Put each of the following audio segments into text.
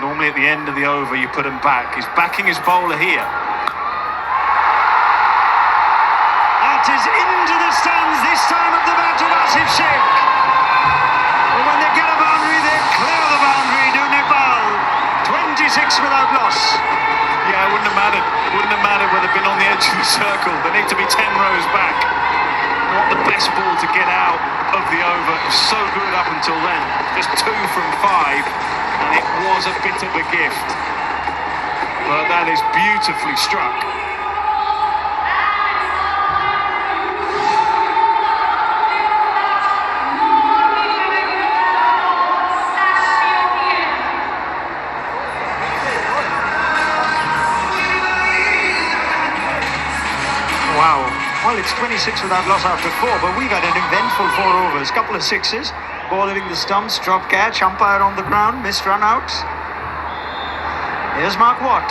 Normally at the end of the over you put him back. He's backing his bowler here. That is into the stands this time of the bat of Asif Sheikh. But when they get a boundary, they clear the boundary, do Nepal. 26 without loss. Yeah, it wouldn't have mattered. Wouldn't have mattered whether they'd been on the edge of the circle. They need to be 10 rows back. Not the best ball to get out of the over. It was so good up until then. Just 2 from 5, and it was a bit of a gift. But that is beautifully struck. Wow. Well, it's 26 without loss after 4, but we've had an eventful 4 overs. Couple of sixes, ball hitting the stumps, drop catch, umpire on the ground, missed run out. Here's Mark Watt.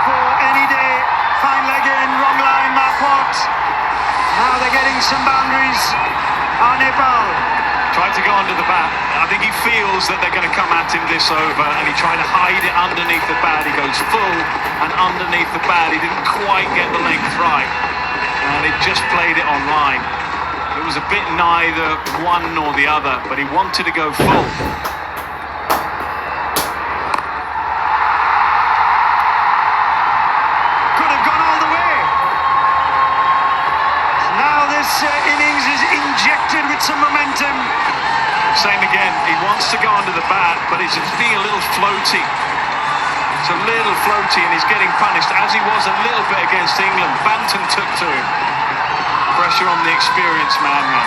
For any day, fine leg in, wrong line, Mark Watt. Now they're getting some boundaries. Nepal tried to go under the bat. I think he feels that they're going to come at him this over, and he tried to hide it underneath the bat. He goes full and underneath the bat. He didn't quite get the length right, and it just played it on line. It was a bit neither one nor the other, but he wanted to go full. Could have gone all the way. So now this innings is injected with some momentum. Same again, he wants to go under the bat, but it's being a little floaty. It's a little floaty, and he's getting punished, as he was a little bit against England. Banton took to him. Pressure on the experienced man now.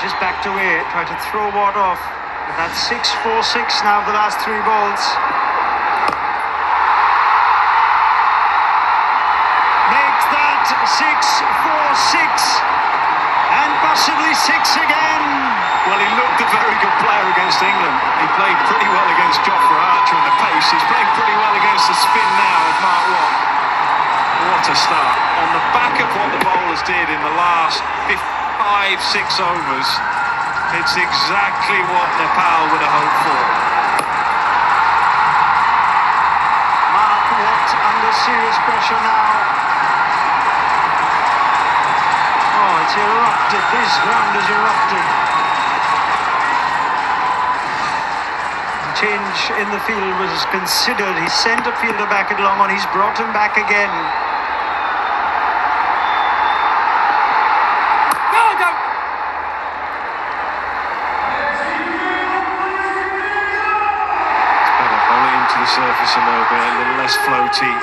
Just backed away, tried to throw Watt off. But that's 6-4-6 now, the last 3 balls. Makes that 6-4-6. And possibly 6 again. Well, he looked a very good player against England. He played pretty well against Jofra Archer in the pace. He's playing pretty well against the spin now of Mark Watt. What a start. On the back of what the bowlers did in the last 5-6 overs, it's exactly what Nepal would have hoped for. Mark Watt under serious pressure now. Oh, it's erupted. This ground is erupted. The change in the field was considered. He sent a fielder back at long on. He's brought him back again. Go! It's better. Bowl it into the surface a little bit, a little less floaty.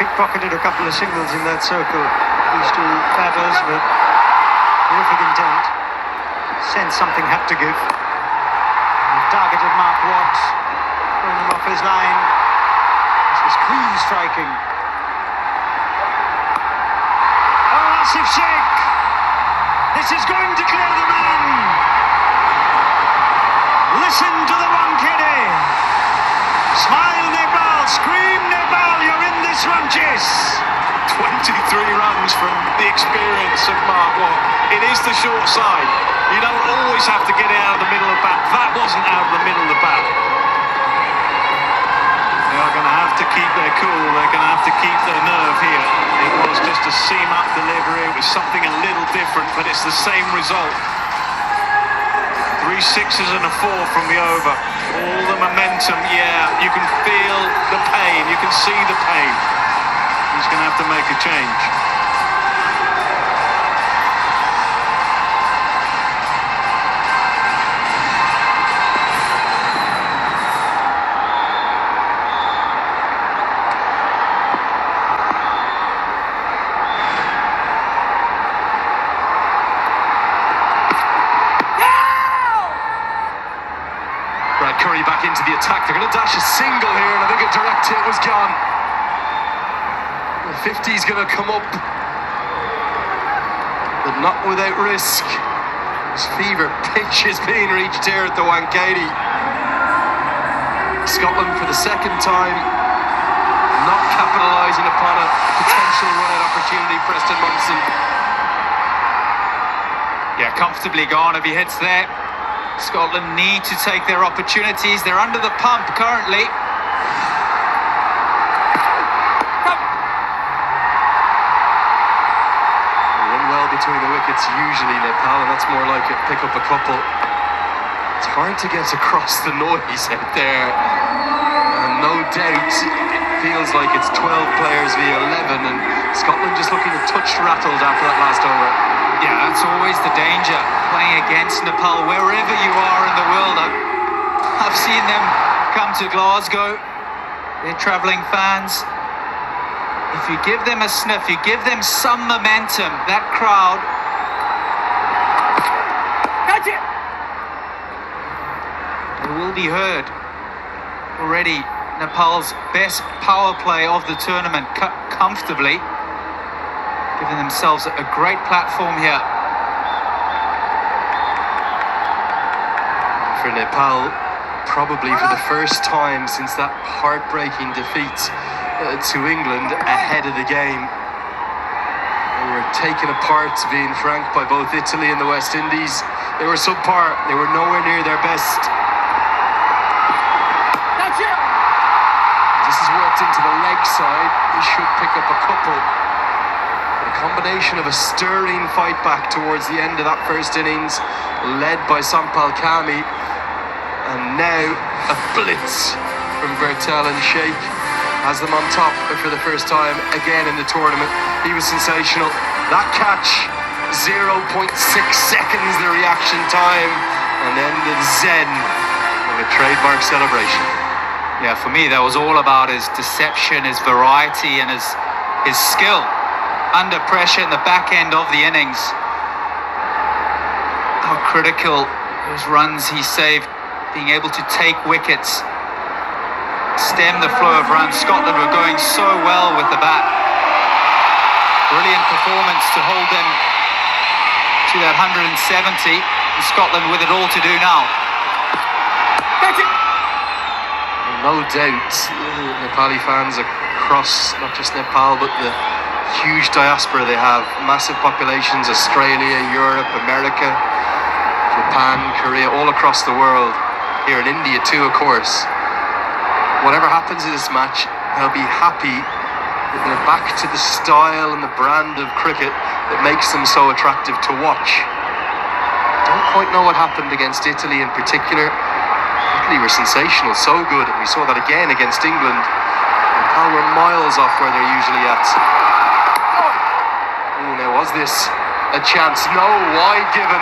Pickpocketed a couple of singles in that circle, these 2 batters, but terrific intent. Sense something had to give. And targeted Mark Watt, throwing him off his line. This was clean striking. Oh, Asif Sheikh! This is going to clear the man! Listen to the Wankede! Smile Nepal, scream Nepal, you're in this run chase. 23 runs from the experience of Mark Watt. It is the short side. You don't always have to get it out of the middle of the bat. That wasn't out of the middle of the bat. They are going to have to keep their cool. They're going to have to keep their nerve here. It was just a seam-up delivery. It was something a little different, but it's the same result. 3 6s and a 4 from the over. All the momentum, yeah, you can feel the pain, you can see the pain. He's going to have to make a change. Curry back into the attack. They're going to dash a single here, and I think a direct hit was gone. The 50's going to come up but not without risk. This fever pitch is being reached here at the Wankhede. Scotland for the second time not capitalising upon a potential run-out opportunity. Preston Munson. Yeah, comfortably gone if he hits there. Scotland need to take their opportunities. They're under the pump currently. Run well between the wickets usually, Nepal, and that's more like it. Pick up a couple. It's hard to get across the noise out there. And no doubt it feels like it's 12 players via 11, and Scotland just looking a touch rattled after that last over. Yeah, that's always the danger, playing against Nepal, wherever you are in the world. I've seen them come to Glasgow. They're travelling fans. If you give them a sniff, you give them some momentum, that crowd... Catch it! They will be heard. Already Nepal's best power play of the tournament, comfortably giving themselves a great platform here. For Nepal, probably for the first time since that heartbreaking defeat to England ahead of the game. They were taken apart, being frank, by both Italy and the West Indies. They were subpar, they were nowhere near their best. This is worked into the leg side. They should pick up a couple. A combination of a stirring fight back towards the end of that first innings, led by Sampal Kami, and now a blitz from Bertel and Sheikh has them on top for the first time again in the tournament. He was sensational. That catch, 0.6 seconds the reaction time, and then the zen of a trademark celebration. Yeah, for me, that was all about his deception, his variety, and his skill under pressure in the back end of the innings. How critical those runs he saved, being able to take wickets, stem the flow of runs. Scotland were going so well with the bat. Brilliant performance to hold them to that 170, and Scotland with it all to do now. Catch it! No doubt, Nepali fans across not just Nepal but the huge diaspora they have, massive populations, Australia, Europe, America, Japan, Korea, all across the world, here in India too, of course. Whatever happens in this match, they'll be happy that they're back to the style and the brand of cricket that makes them so attractive to watch. Don't quite know what happened against Italy in particular. Italy were sensational, so good, and we saw that again against England. Nepal were miles off where they're usually at. Oh, now was this a chance? No, wide given.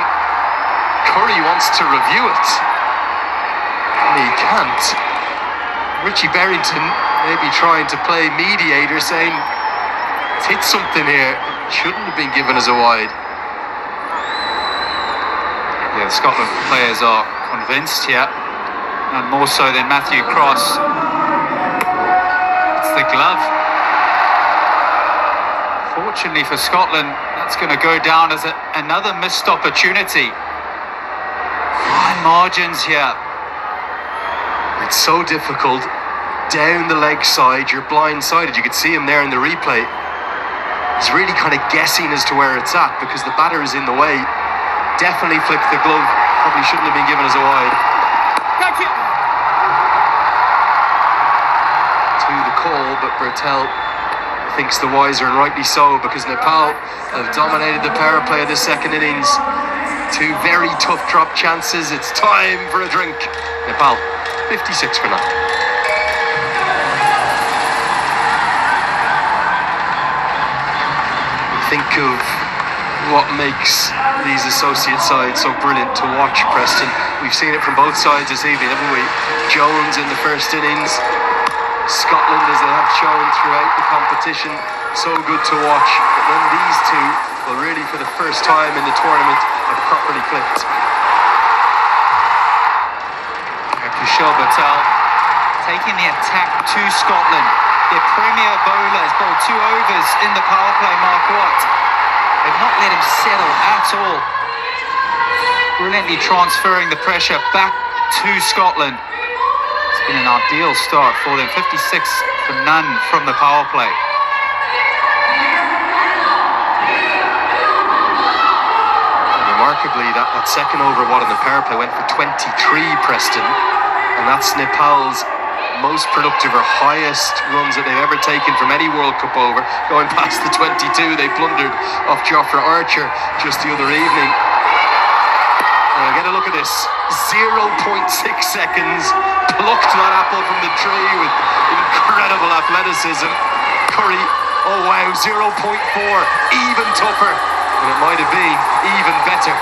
Curry wants to review it, and he can't. Richie Berrington maybe trying to play mediator, saying it's hit something here, it shouldn't have been given as a wide. Yeah, the Scotland players are convinced here, and more so than Matthew Cross. It's the glove. Fortunately for Scotland, that's going to go down as another missed opportunity. Fine margins here. It's so difficult. Down the leg side, you're blindsided. You could see him there in the replay. He's really kind of guessing as to where it's at because the batter is in the way. Definitely flicked the glove. Probably shouldn't have been given as a wide. Catch it! To the call, but Bertel thinks the wiser, and rightly so, because Nepal have dominated the power play of this second innings. Two very tough drop chances. It's time for a drink. Nepal, 56 for now. Think of what makes these associate sides so brilliant to watch, Preston. We've seen it from both sides this evening, haven't we? Jones in the first innings, Scotland as they have shown throughout the competition, so good to watch. But then these two, well, really for the first time in the tournament, have properly clicked. Kushal Patel taking the attack to Scotland. Their premier bowler has bowled 2 overs in the power play, Mark Watt. If not let him settle at all. Brilliantly transferring the pressure back to Scotland. It's been an ideal start for them. 56 for none from the power play. Remarkably, that second over what on the power play went for 23, Preston, and that's Nepal's most productive or highest runs that they've ever taken from any World Cup over, going past the 22 they plundered off Jofra Archer just the other evening. Get a look at this, 0.6 seconds, plucked that apple from the tree with incredible athleticism. Curry, oh wow, 0.4, even tougher. And it might have been even better.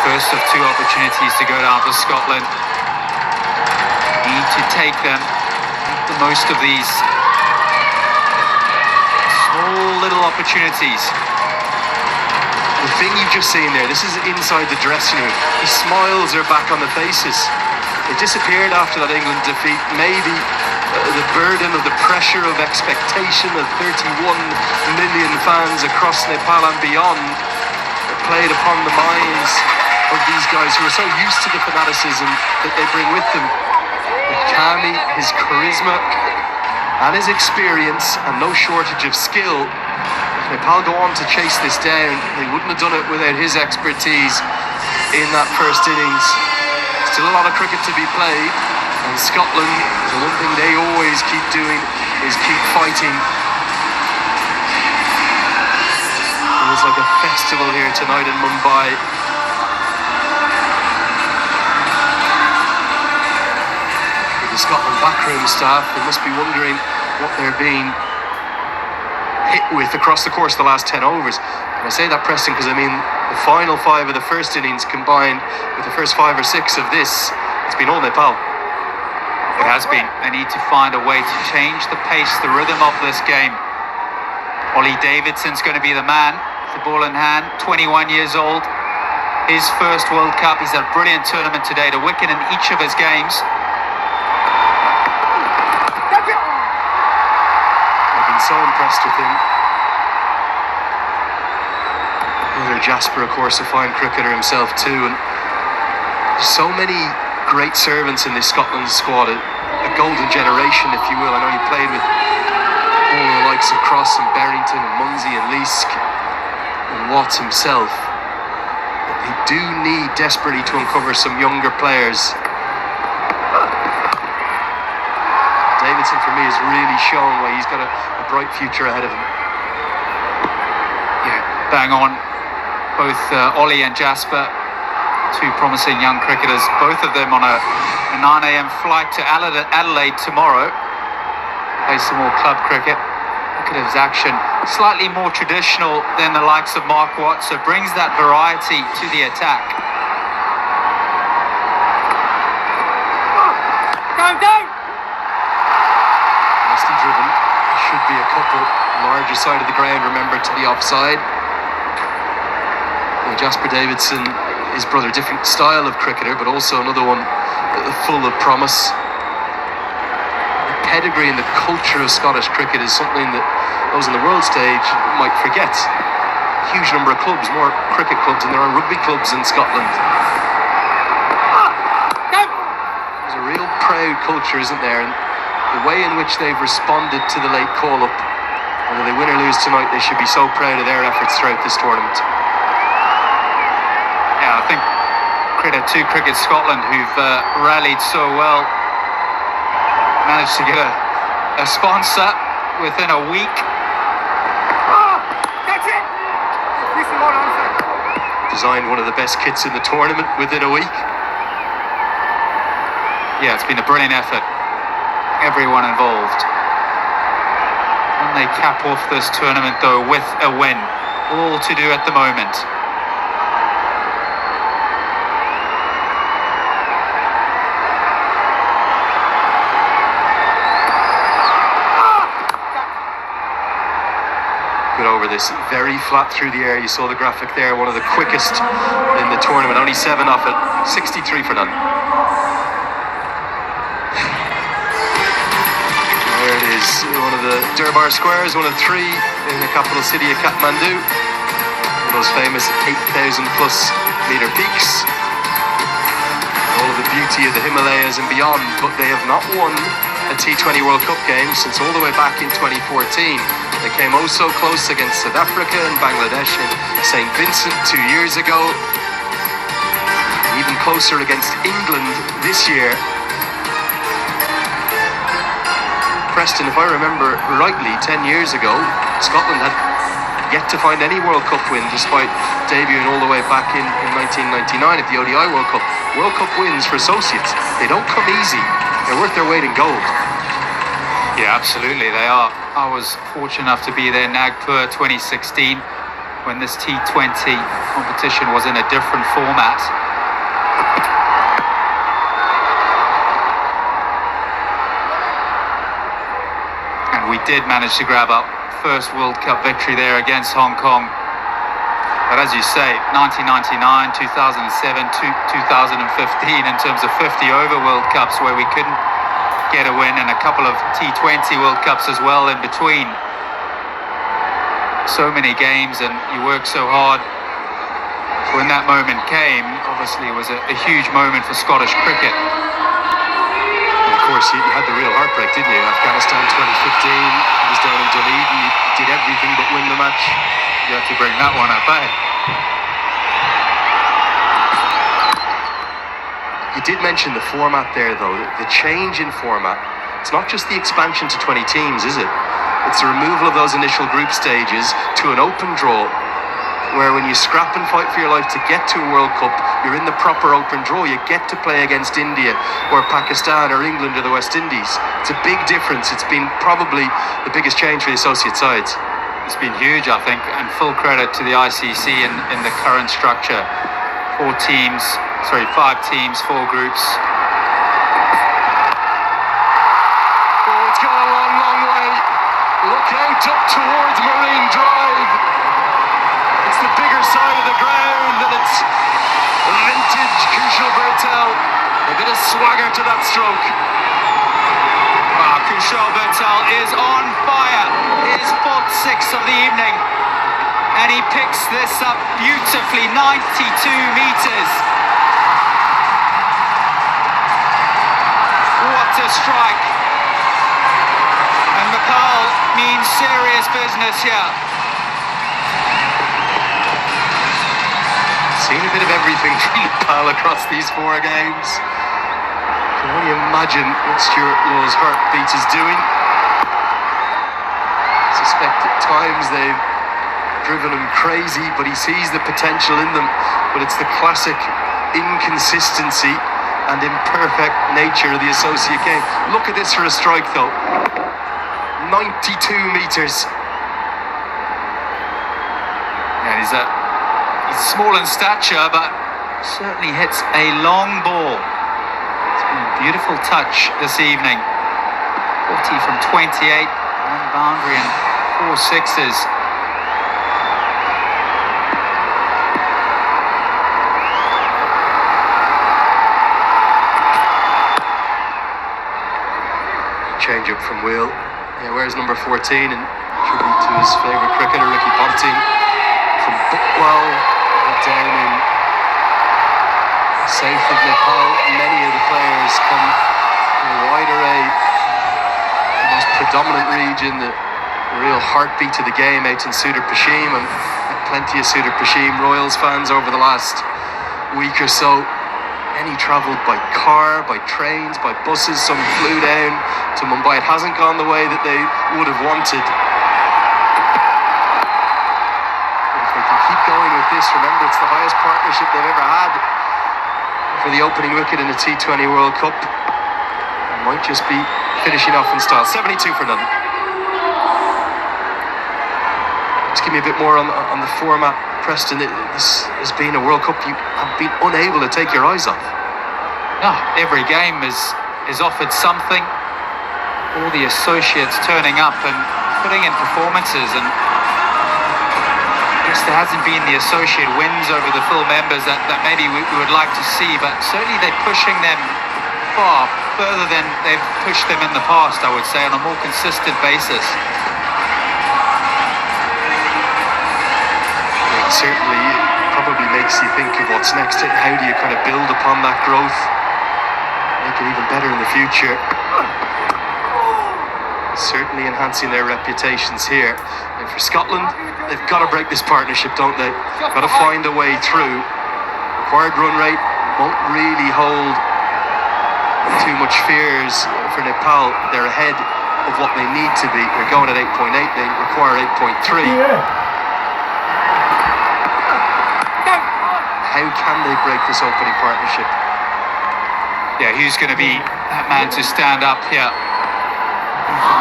First of two opportunities to go down for Scotland. Need to take them. Make the most of these small little opportunities. The thing you've just seen there, this is inside the dressing room. The smiles are back on the faces. They disappeared after that England defeat. Maybe the burden of the pressure of expectation of 31 million fans across Nepal and beyond played upon the minds of these guys who are so used to the fanaticism that they bring with them. But Kami, his charisma and his experience, and no shortage of skill, if Nepal go on to chase this down, they wouldn't have done it without his expertise in that first innings. Still a lot of cricket to be played, and Scotland, the one thing they always keep doing is keep fighting. It was like a festival here tonight in Mumbai. With the Scotland backroom staff, they must be wondering what they're being hit with across the course of the last 10 overs. And I say that, Preston, because I mean the final 5 of the first innings combined with the first 5 or 6 of this, it's been all Nepal. It has been. They need to find a way to change the pace, the rhythm of this game. Ollie Davidson's going to be the man, the ball in hand, 21 years old. His first World Cup. He's had a brilliant tournament today, a wicket in each of his games. I've been so impressed with him. Brother Jasper, of course, a fine cricketer himself too, and there's so many great servants in this Scotland squad, a golden generation, if you will. I know he played with all the likes of Cross and Berrington and Munsey and Leask and Watts himself. But they do need desperately to uncover some younger players. Davidson, for me, has really shown why he's got a bright future ahead of him. Yeah, bang on. Both Ollie and Jasper, two promising young cricketers, both of them on a 9 a.m. flight to Adelaide tomorrow. Play some more club cricket. Look at his action, slightly more traditional than the likes of Mark Watts, so brings that variety to the attack. Musty driven, should be a couple. Larger side of the ground, remember, to the offside. Jasper Davidson, his brother, different style of cricketer, but also another one full of promise. The pedigree and the culture of Scottish cricket is something that those on the world stage might forget. A huge number of clubs, more cricket clubs than there are rugby clubs in Scotland. There's a real proud culture, isn't there? And the way in which they've responded to the late call-up, whether they win or lose tonight, they should be so proud of their efforts throughout this tournament. Yeah, I think credit to Cricket Scotland, who've rallied so well. Managed to get a sponsor within a week. That's it! Designed one of the best kits in the tournament within a week. Yeah, it's been a brilliant effort. Everyone involved. And they cap off this tournament, though, with a win. All to do at the moment. Over this, very flat through the air. You saw the graphic there, one of the quickest in the tournament, only 7 off it, 63 for none. There it is, one of the Durbar squares, one of three in the capital city of Kathmandu. One of those famous 8,000 plus meter peaks. All of the beauty of the Himalayas and beyond, but they have not won a T20 World Cup game since all the way back in 2014. They came oh so close against South Africa and Bangladesh and St. Vincent 2 years ago. Even closer against England this year. Preston, if I remember rightly, 10 years ago, Scotland had yet to find any World Cup win despite debuting all the way back in 1999 at the ODI World Cup. World Cup wins for associates, they don't come easy. They're worth their weight in gold. Yeah, absolutely, they are. I was fortunate enough to be there in Nagpur 2016 when this T20 competition was in a different format. And we did manage to grab our first World Cup victory there against Hong Kong. But as you say, 1999, 2007, 2015 in terms of 50 over World Cups where we couldn't get a win, and a couple of T20 World Cups as well in between. So many games and you work so hard. When that moment came, obviously it was a huge moment for Scottish cricket. And of course, you had the real heartbreak, didn't you? Afghanistan 2015, he was down in Dunedin, he did everything but win the match. You have to bring that one up, eh? You did mention the format there, though. The change in format. It's not just the expansion to 20 teams, is it? It's the removal of those initial group stages to an open draw, where when you scrap and fight for your life to get to a World Cup, you're in the proper open draw. You get to play against India or Pakistan or England or the West Indies. It's a big difference. It's been probably the biggest change for the associate sides. It's been huge, I think, and full credit to the ICC in the current structure. 5 teams, 4 groups. Oh, it's gone a long, long way. Look out up towards Marine Drive. It's the bigger side of the ground, and it's vintage Kushal Bertel. A bit of swagger to that stroke. Kushal Bertel is on fire. His 4th 6 of the evening. And he picks this up beautifully, 92 metres. What a strike. And Nepal means serious business here. Seen a bit of everything from Nepal across these 4 games. Can only imagine what Stuart Law's heartbeat is doing. I suspect at times they've driven him crazy, but he sees the potential in them. But it's the classic inconsistency and imperfect nature of the associate game. Look at this for a strike, though. 92 metres. Yeah, he's small in stature, but certainly hits a long ball. It's been a beautiful touch this evening. 40 from 28, 1 boundary and 4 sixes. Change up from Will. Yeah, where's number 14? And tribute to his favourite cricketer, Ricky Ponting. From Bukwal, down in south of Nepal. Many of the players come from a wide array. The most predominant region, the real heartbeat of the game out in Sudar Pashim. And plenty of Sudar Pashim Royals fans over the last week or so. Many travelled by car, by trains, by buses. Some flew down to Mumbai. It hasn't gone the way that they would have wanted. But if they can keep going with this, remember it's the highest partnership they've ever had for the opening wicket in the T20 World Cup. It might just be finishing off in style. 72 for none. Just give me a bit more on the format, Preston. This has been a World Cup you have been unable to take your eyes off. No, every game is offered something. All the associates turning up and putting in performances, and I guess there hasn't been the associate wins over the full members that maybe we would like to see, but certainly they're pushing them far further than they've pushed them in the past, I would say, on a more consistent basis. It certainly probably makes you think of what's next. How do you kind of build upon that growth, make it even better in the future? Certainly enhancing their reputations here. And for Scotland, they've got to break this partnership, don't they? Got to find a way through. Required run rate won't really hold too much fears for Nepal. They're ahead of what they need to be. They're going at 8.8, they require 8.3. How can they break this opening partnership? Yeah, who's going to be that man to stand up here?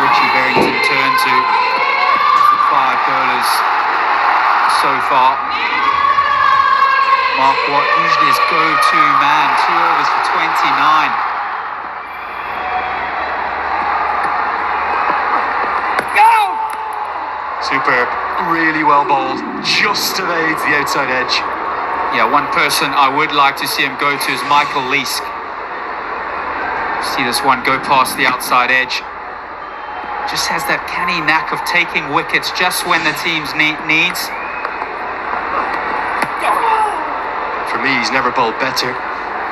Richie Barrington turn to the 5 goalers so far. Mark Watt, usually his go-to man, 2 overs for 29. Superb, really well bowled, just evades the outside edge. Yeah, one person I would like to see him go to is Michael Leask. See this one go past the outside edge. Just has that canny knack of taking wickets just when the team's needs. For me, he's never bowled better.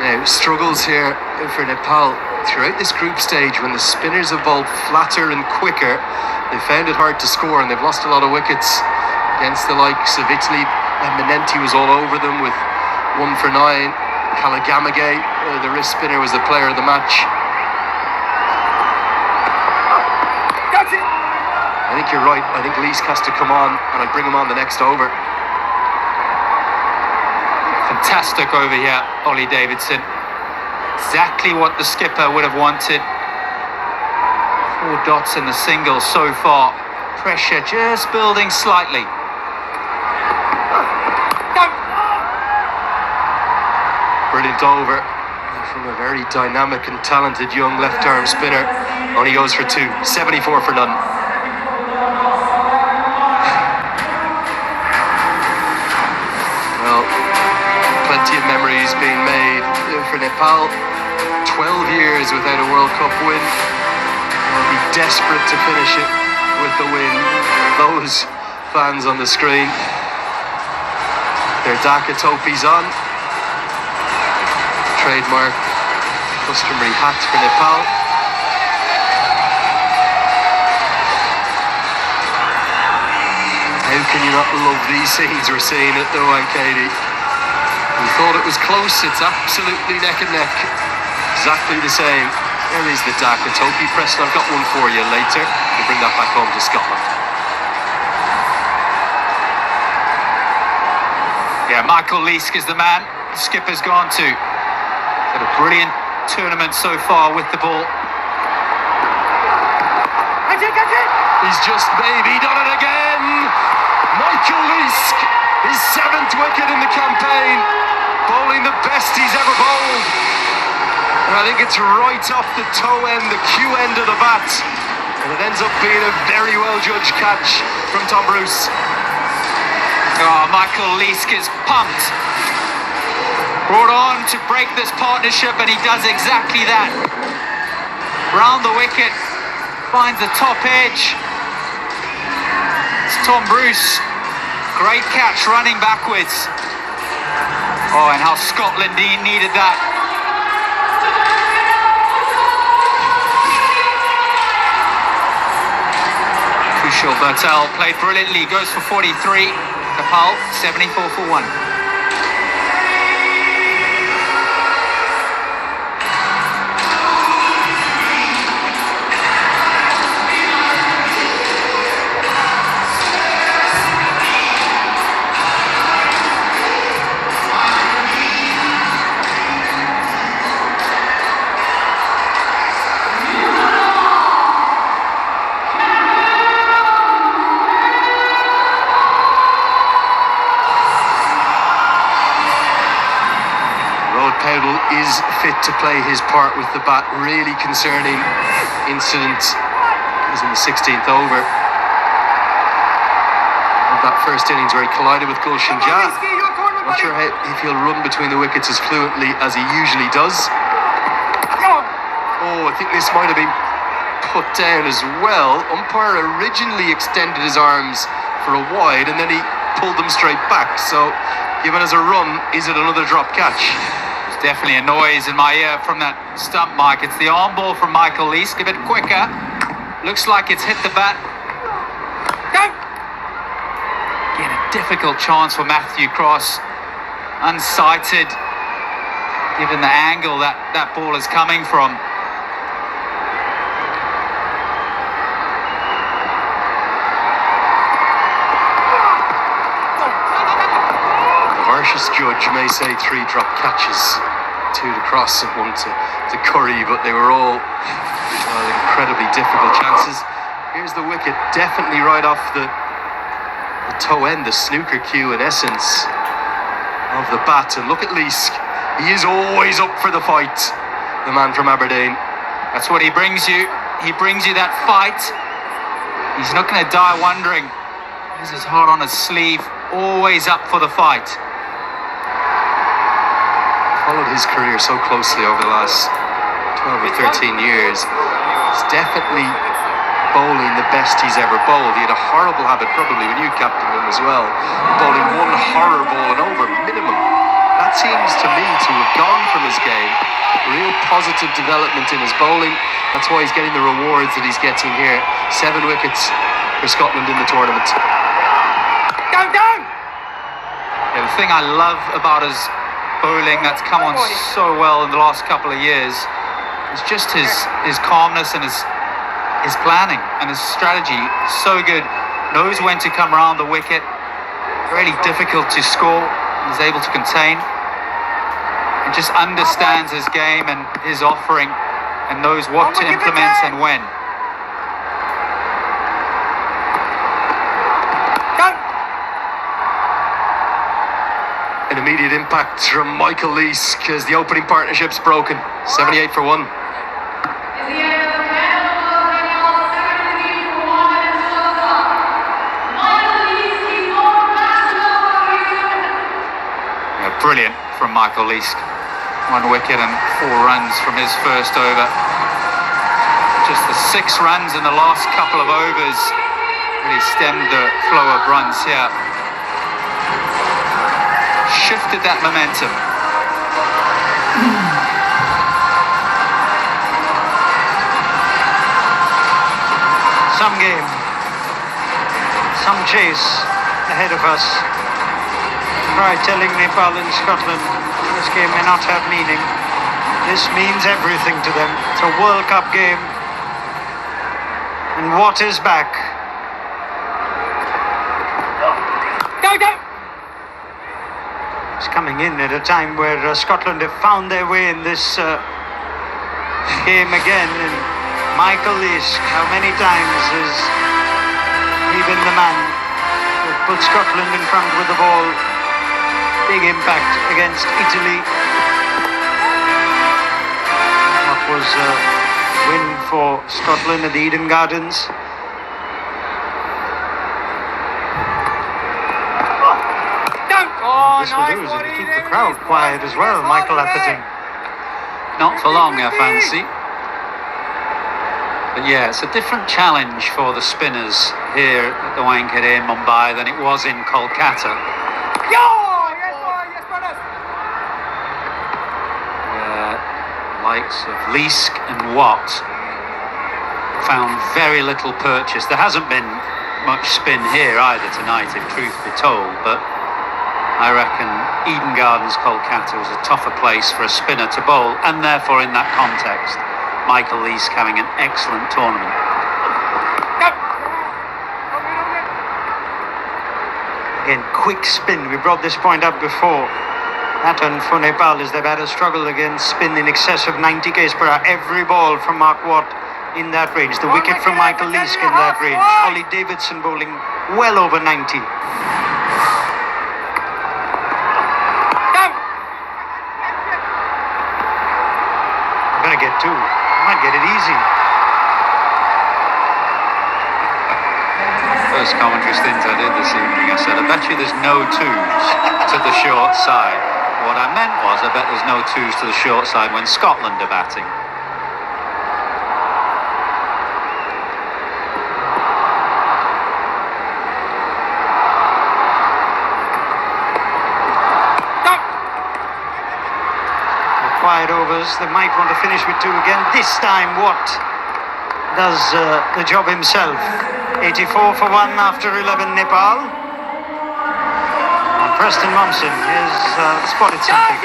Now, struggles here for Nepal throughout this group stage when the spinners have bowled flatter and quicker. They found it hard to score and they've lost a lot of wickets against the likes of Italy. And Menenti was all over them with 1 for 9. Kalagamage, the wrist spinner, was the player of the match. I think you're right. I think Leask has to come on, and I'd bring him on the next over. Fantastic over here, Ollie Davidson. Exactly what the skipper would have wanted. 4 dots in the single so far. Pressure just building slightly. Brilliant over from a very dynamic and talented young left-arm spinner. Only goes for 2, 74 for none. Well, plenty of memories being made for Nepal. 12 years without a World Cup win. They'll be desperate to finish it with the win. Those fans on the screen. Their Dhaka topies on. Trademark, customary hat for Nepal. How can you not love these scenes we're seeing at the Wankhede? We thought it was close, it's absolutely neck and neck. Exactly the same. There is the Dhaka topi. Preston, I've got one for you later. We'll bring that back home to Scotland. Yeah, Michael Leask is the man the skipper's gone to. Had a brilliant tournament so far with the ball. He's just maybe done it again. Michael Leask, his 7th wicket in the campaign, bowling the best he's ever bowled. And I think it's right off the toe end, the cue end of the bat. And it ends up being a very well judged catch from Tom Bruce. Oh, Michael Leask is pumped. Brought on to break this partnership, and he does exactly that. Round the wicket, finds the top edge. It's Tom Bruce. Great catch running backwards. Oh, and how Scotland needed that. Kushal Bertel played brilliantly, goes for 43. Nepal, 74 for 1. Is fit to play his part with the bat. Really concerning incident. It was in the 16th over of that first innings where he collided with Gulshan Jah. Not sure if he'll run between the wickets as fluently as he usually does. I think this might have been put down as well. Umpire originally extended his arms for a wide and then he pulled them straight back. So given as a run, is it another drop catch? There's definitely a noise in my ear from that stump mark. It's the on ball from Michael Leask, a bit quicker. Looks like it's hit the bat. Go! Again, a difficult chance for Matthew Cross. Unsighted, given the angle that ball is coming from. Harshest judge may say 3 drop catches, 2 to Cross and 1 to Curry, but they were all incredibly difficult chances. Here's the wicket, definitely right off the toe end, the snooker cue in essence of the bat. And look at Leask, he is always up for the fight, the man from Aberdeen. That's what he brings you. He brings you that fight. He's not going to die wondering. He's his heart on his sleeve, always up for the fight. Followed his career so closely over the last 12 or 13 years. He's definitely bowling the best he's ever bowled. He had a horrible habit, probably when you captained him as well, bowling 1 horror ball and over minimum. That seems to me to have gone from his game. Real positive development in his bowling. That's why he's getting the rewards that he's getting here. 7 wickets for Scotland in the tournament. Go, go! Yeah, the thing I love about his bowling that's come on so well in the last couple of years is just his calmness and his planning and his strategy. So good, knows when to come around the wicket, really difficult to score, is able to contain, and just understands his game and his offering and knows what to implement and when. An immediate impact from Michael Leask as the opening partnership's broken. 78 for 1. Yeah, brilliant from Michael Leask. 1 wicket and 4 runs from his first over. Just the 6 runs in the last couple of overs really stemmed the flow of runs here. Shifted that momentum. Some game, some chase ahead of us. Try telling Nepal and Scotland this game may not have meaning. This means everything to them. It's a World Cup game. And what is back? Go, go! It's coming in at a time where Scotland have found their way in this game again. And Michael Leask, how many times has he been the man who put Scotland in front with the ball? Big impact against Italy. That was a win for Scotland at the Eden Gardens. This will do is it'll keep the crowd quiet as well, Michael Atherton. Not for long, I fancy. But yeah, it's a different challenge for the spinners here at the Wankhede in Mumbai than it was in Kolkata. Likes of Leask and Watt found very little purchase. There hasn't been much spin here either tonight, if truth be told, but I reckon Eden Gardens, Kolkata was a tougher place for a spinner to bowl, and therefore in that context, Michael Leask having an excellent tournament. Again, quick spin. We brought this point up before. That one for Nepal is they've had a struggle against spin in excess of 90 k's per hour. Every ball from Mark Watt in that range. The wicket from Michael Leask in that range. Ollie Davidson bowling well over 90. I'm going to get 2. I might get it easy. First commentary stint I did this evening, I said, I bet you there's no 2s to the short side. What I meant was, I bet there's no 2s to the short side when Scotland are batting. overs. They might want to finish with 2 again. This time, Watt does the job himself. 84 for 1 after 11 Nepal. And Preston Momsen has spotted something.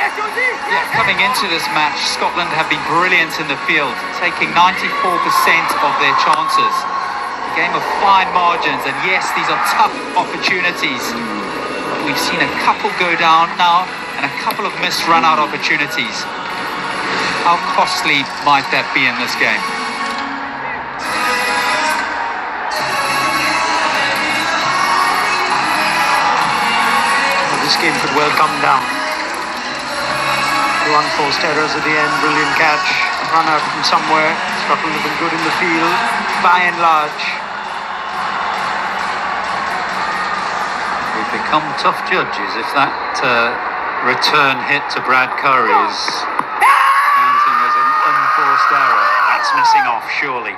Yeah, coming into this match, Scotland have been brilliant in the field, taking 94% of their chances. A game of fine margins, and yes, these are tough opportunities. But we've seen a couple go down now, and a couple of missed run-out opportunities. How costly might that be in this game? Well, this game could well come down. 2 unforced errors at the end, brilliant catch, run out from somewhere. Scotland have been good in the field, by and large. We've become tough judges if that return hit to Brad Curry is counting as an unforced error. That's missing off, surely.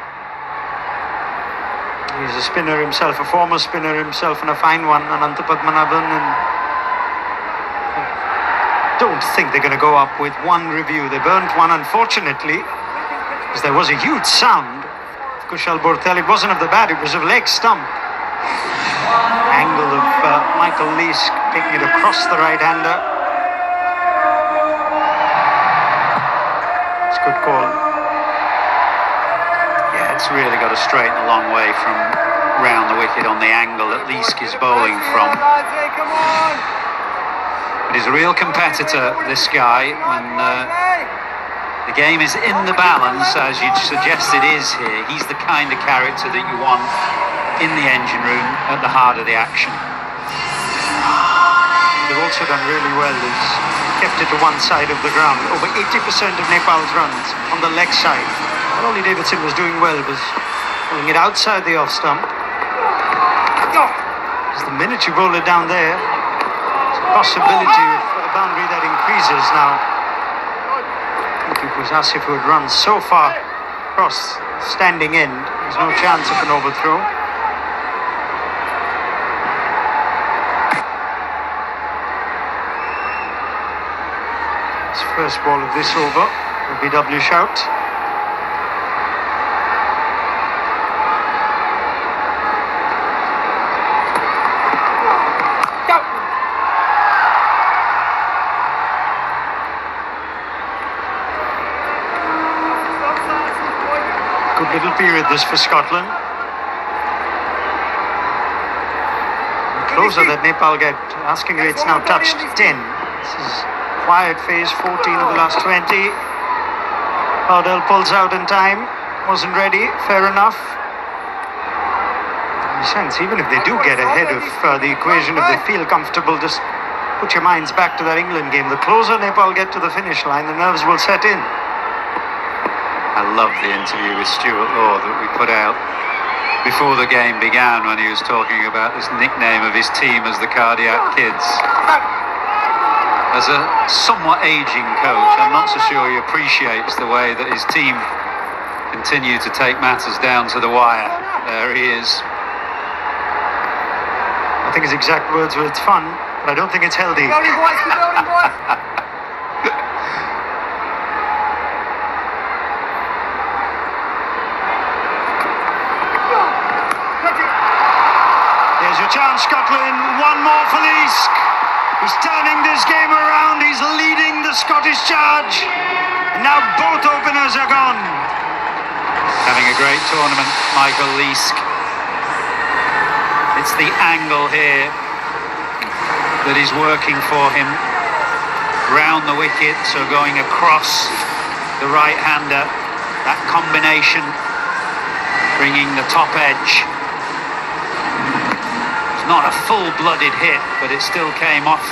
He's a spinner himself, a former spinner himself, and a fine one, Ananta Padmanabhan, and don't think they're going to go up with one review. They burnt one, unfortunately, because there was a huge sound of Kushal Bortel. It wasn't of the bat, it was of leg stump. Angle of Michael Leask taking it across the right-hander. It's a good call. Yeah, it's really got to straighten a long way from round the wicket on the angle that Leask is bowling from. But he's a real competitor, this guy, when the game is in the balance, as you'd suggest it is here. He's the kind of character that you want in the engine room at the heart of the action. They've also done really well. They've kept it to one side of the ground. Over 80% of Nepal's runs on the leg side. What Ollie Davidson was doing well was pulling it outside the off stump. Because the minute you roll it down there, possibility of a boundary that increases now. I think it was Asif who had run so far across standing end. There's no chance of an overthrow. It's first ball of this over. A BW shout. Good little period this for Scotland. The closer that Nepal get, asking rates now touched 10. This is quiet phase, 14 of the last 20. Cardell pulls out in time, wasn't ready, fair enough. In a sense, even if they do get ahead of the equation, if they feel comfortable, just put your minds back to that England game. The closer Nepal get to the finish line, the nerves will set in. I love the interview with Stuart Law that we put out before the game began, when he was talking about this nickname of his team as the Cardiac Kids. As a somewhat aging coach, I'm not so sure he appreciates the way that his team continue to take matters down to the wire. There he is. I think his exact words were, "It's fun, but I don't think it's healthy." There's your chance, Scotland. One more for Leask. He's turning this game around. He's leading the Scottish charge. And now both openers are gone. Having a great tournament, Michael Leask. It's the angle here that is working for him. Round the wicket, so going across the right-hander. That combination, bringing the top edge. Not a full-blooded hit, but it still came off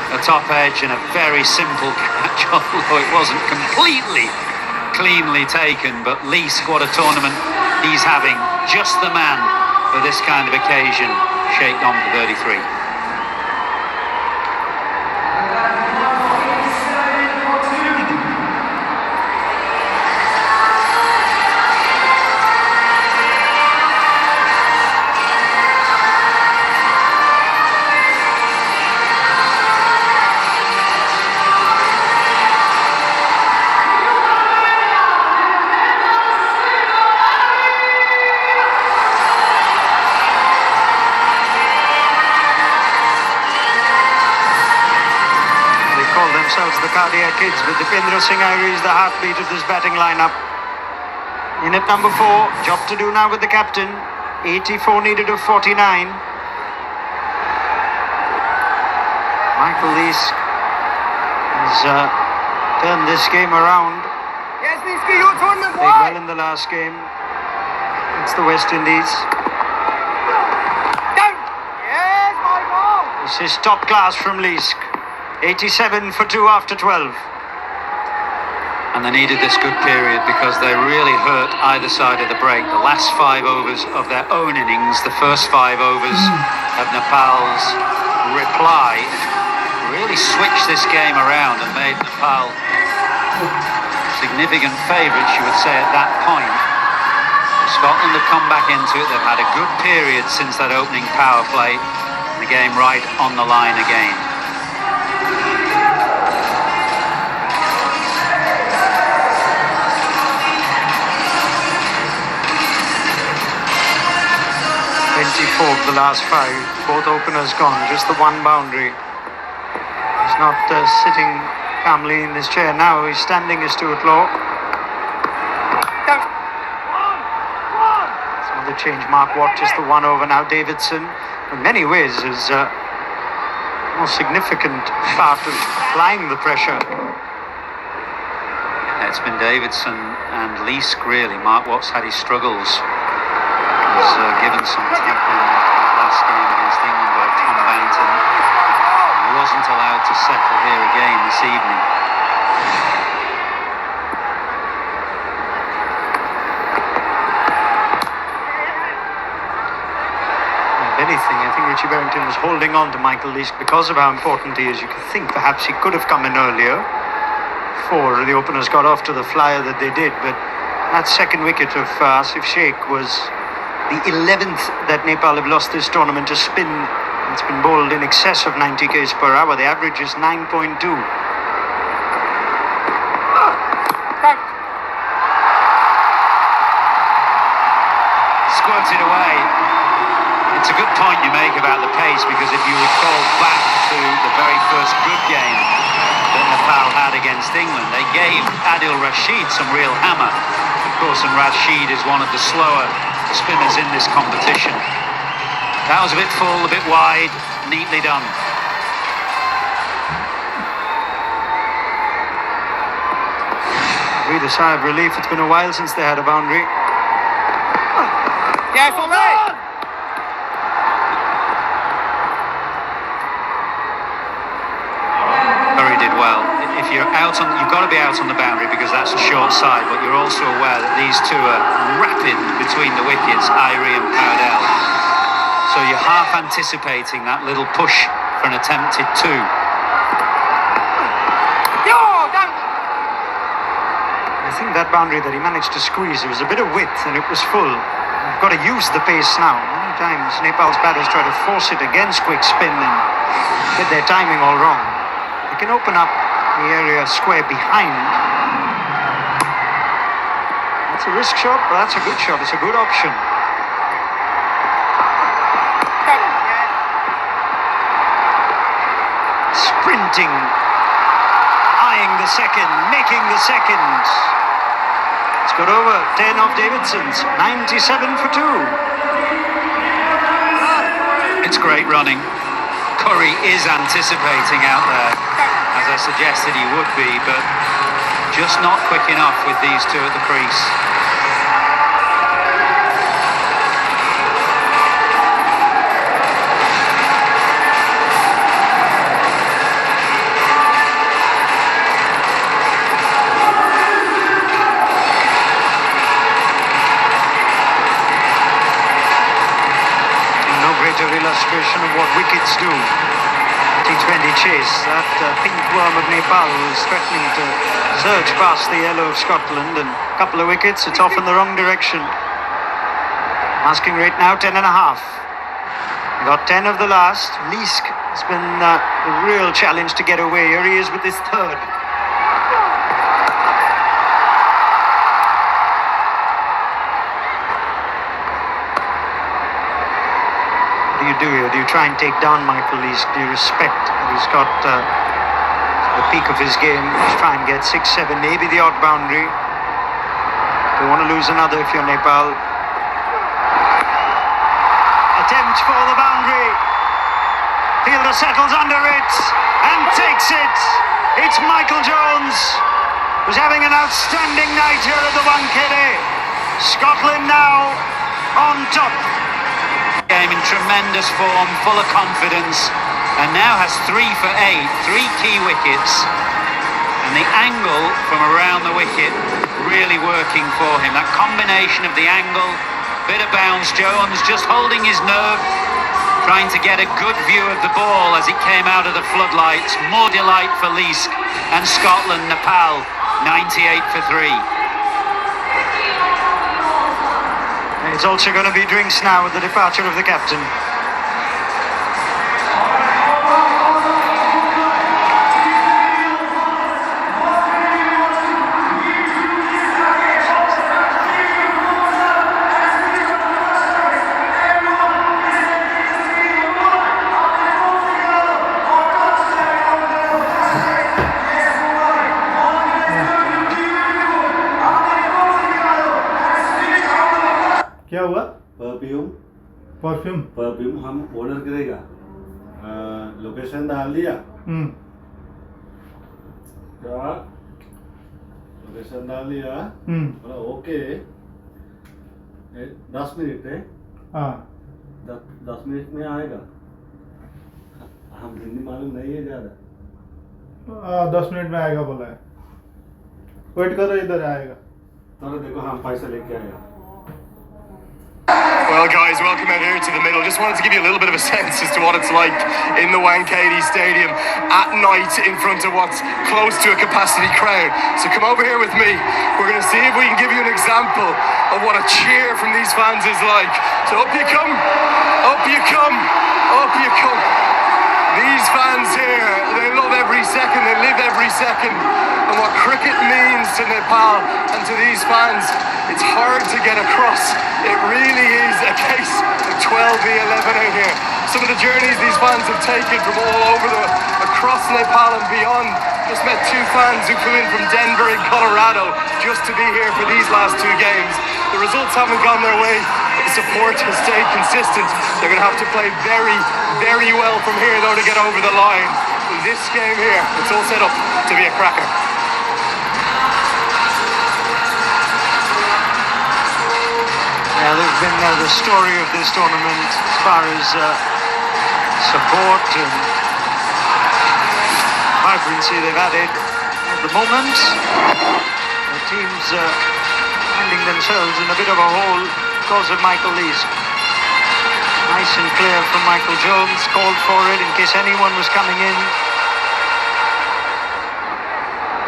the top edge, and a very simple catch, although it wasn't completely cleanly taken. But Leask, what a tournament he's having. Just the man for this kind of occasion. Shaped on for 33. themselves the cardiac kids, but Dipendra Singh Airi is the heartbeat of this batting lineup. In at number 4, job to do now with the captain. 84 needed of 49. Michael Leask has turned this game around. Played well in the last game. It's the West Indies. This is top class from Leask. 87 for 2 after 12. And they needed this good period because they really hurt either side of the break. The last 5 overs of their own innings, the first 5 overs of Nepal's reply, really switched this game around and made Nepal significant favourites, you would say, at that point. Scotland have come back into it. They've had a good period since that opening power play. The game right on the line again. The last 5, both openers gone, just the one boundary. He's not sitting calmly in his chair now, he's standing as Stuart Law. Some of the change, Mark Watt, just the one over now. Davidson, in many ways, is a more significant part of applying the pressure. It's been Davidson and Leask, really. Mark Watt's had his struggles. He was given some tackling last game against England by Tom Banton. He wasn't allowed to settle here again this evening. If anything, I think Richie Berrington was holding on to Michael Leask because of how important he is. You could think perhaps he could have come in earlier before the openers got off to the flyer that they did, but that second wicket of Asif Sheikh was the 11th that Nepal have lost this tournament to spin. It's been bowled in excess of 90 k's per hour. The average is 9.2. Squirted away. It's a good point you make about the pace, because if you recall back to the very first good game that Nepal had against England, they gave Adil Rashid some real hammer. Of course, and Rashid is one of the slower spinners in this competition. That was a bit full, a bit wide, neatly done. Breathe a sigh of relief. It's been a while since they had a boundary. Yes, all right. Curry did well. If you're out on, you've got to be out on the boundary because that's a short side, but you're also aware that these two are rapid between the wickets, Airi and Powdell. So you're half anticipating that little push for an attempted 2. I think that boundary that he managed to squeeze, there was a bit of width and it was full. You've got to use the pace now. Many times Nepal's batters try to force it against quick spin and get their timing all wrong. They can open up the area square behind. That's a risk shot, but that's a good shot. It's a good option. Sprinting, eyeing the second, making the second. It's got over 10 off Davidson's, 97 for 2. It's great running. Curry is anticipating out there, as I suggested he would be, but just not quick enough with these two at the crease. Illustration of what wickets do. T20 chase. That pink worm of Nepal was threatening to surge past the yellow of Scotland, and a couple of wickets, it's off in the wrong direction. Asking rate now 10.5. Got 10 of the last. Leask has been a real challenge to get away. Here he is with his third. What do you do here? Do you try and take down Michael Leask? Do you respect that he's got the peak of his game. Just try and get 6-7, maybe the odd boundary. Don't want to lose another if you're Nepal. Attempt for the boundary. Fielder settles under it and takes it. It's Michael Jones, who's having an outstanding night here at the Wankhede. Scotland now on top. Game in tremendous form, full of confidence, and now has 3 for 8, 3 key wickets, and the angle from around the wicket really working for him. That combination of the angle, bit of bounce, Jones just holding his nerve, trying to get a good view of the ball as it came out of the floodlights. More delight for Leask and Scotland. Nepal 98 for 3. It's also going to be drinks now with the departure of the captain. क्या हुआ? Perfume perfume हम order करेगा, location डाल दिया। क्या location डाल दिया? बोला ओके, 10 मिनट है। हाँ 10 मिनट में आएगा। हम हिंदी मालूम नहीं है ज़्यादा। 10 मिनट में आएगा बोला है, वेट करो, इधर आएगा। तो देखो हम पैसा लेके आएगा। Well, guys, welcome out here to the middle. Just wanted to give you a little bit of a sense as to what it's like in the Wankhede Stadium at night in front of what's close to a capacity crowd. So come over here with me. We're going to see if we can give you an example of what a cheer from these fans is like. So up you come, up you come, up you come. These fans here, they love every second, they live every second. And what cricket means to Nepal and to these fans, it's hard to get across. It really is a case of 12 v 11 out here. Some of the journeys these fans have taken from all over across Nepal and beyond. Just met 2 fans who flew in from Denver in Colorado just to be here for these last 2 games. The results haven't gone their way, but the support has stayed consistent. They're going to have to play very, very well from here though to get over the line. In this game here, it's all set up to be a cracker. Yeah, they've been the story of this tournament as far as support and vibrancy they've added. At the moment, the team's finding themselves in a bit of a hole because of Michael Leask. Nice and clear from Michael Jones, called for it in case anyone was coming in.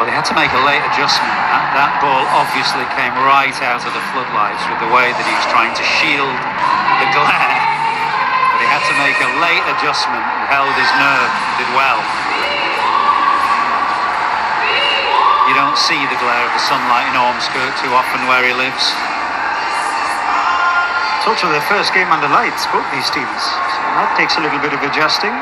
Well, he had to make a late adjustment. That ball obviously came right out of the floodlights with the way that he was trying to shield the glare. But he had to make a late adjustment and held his nerve, did well. You don't see the glare of the sunlight in Ormskirk too often where he lives. It's also their first game under lights, both these teams. So that takes a little bit of adjusting.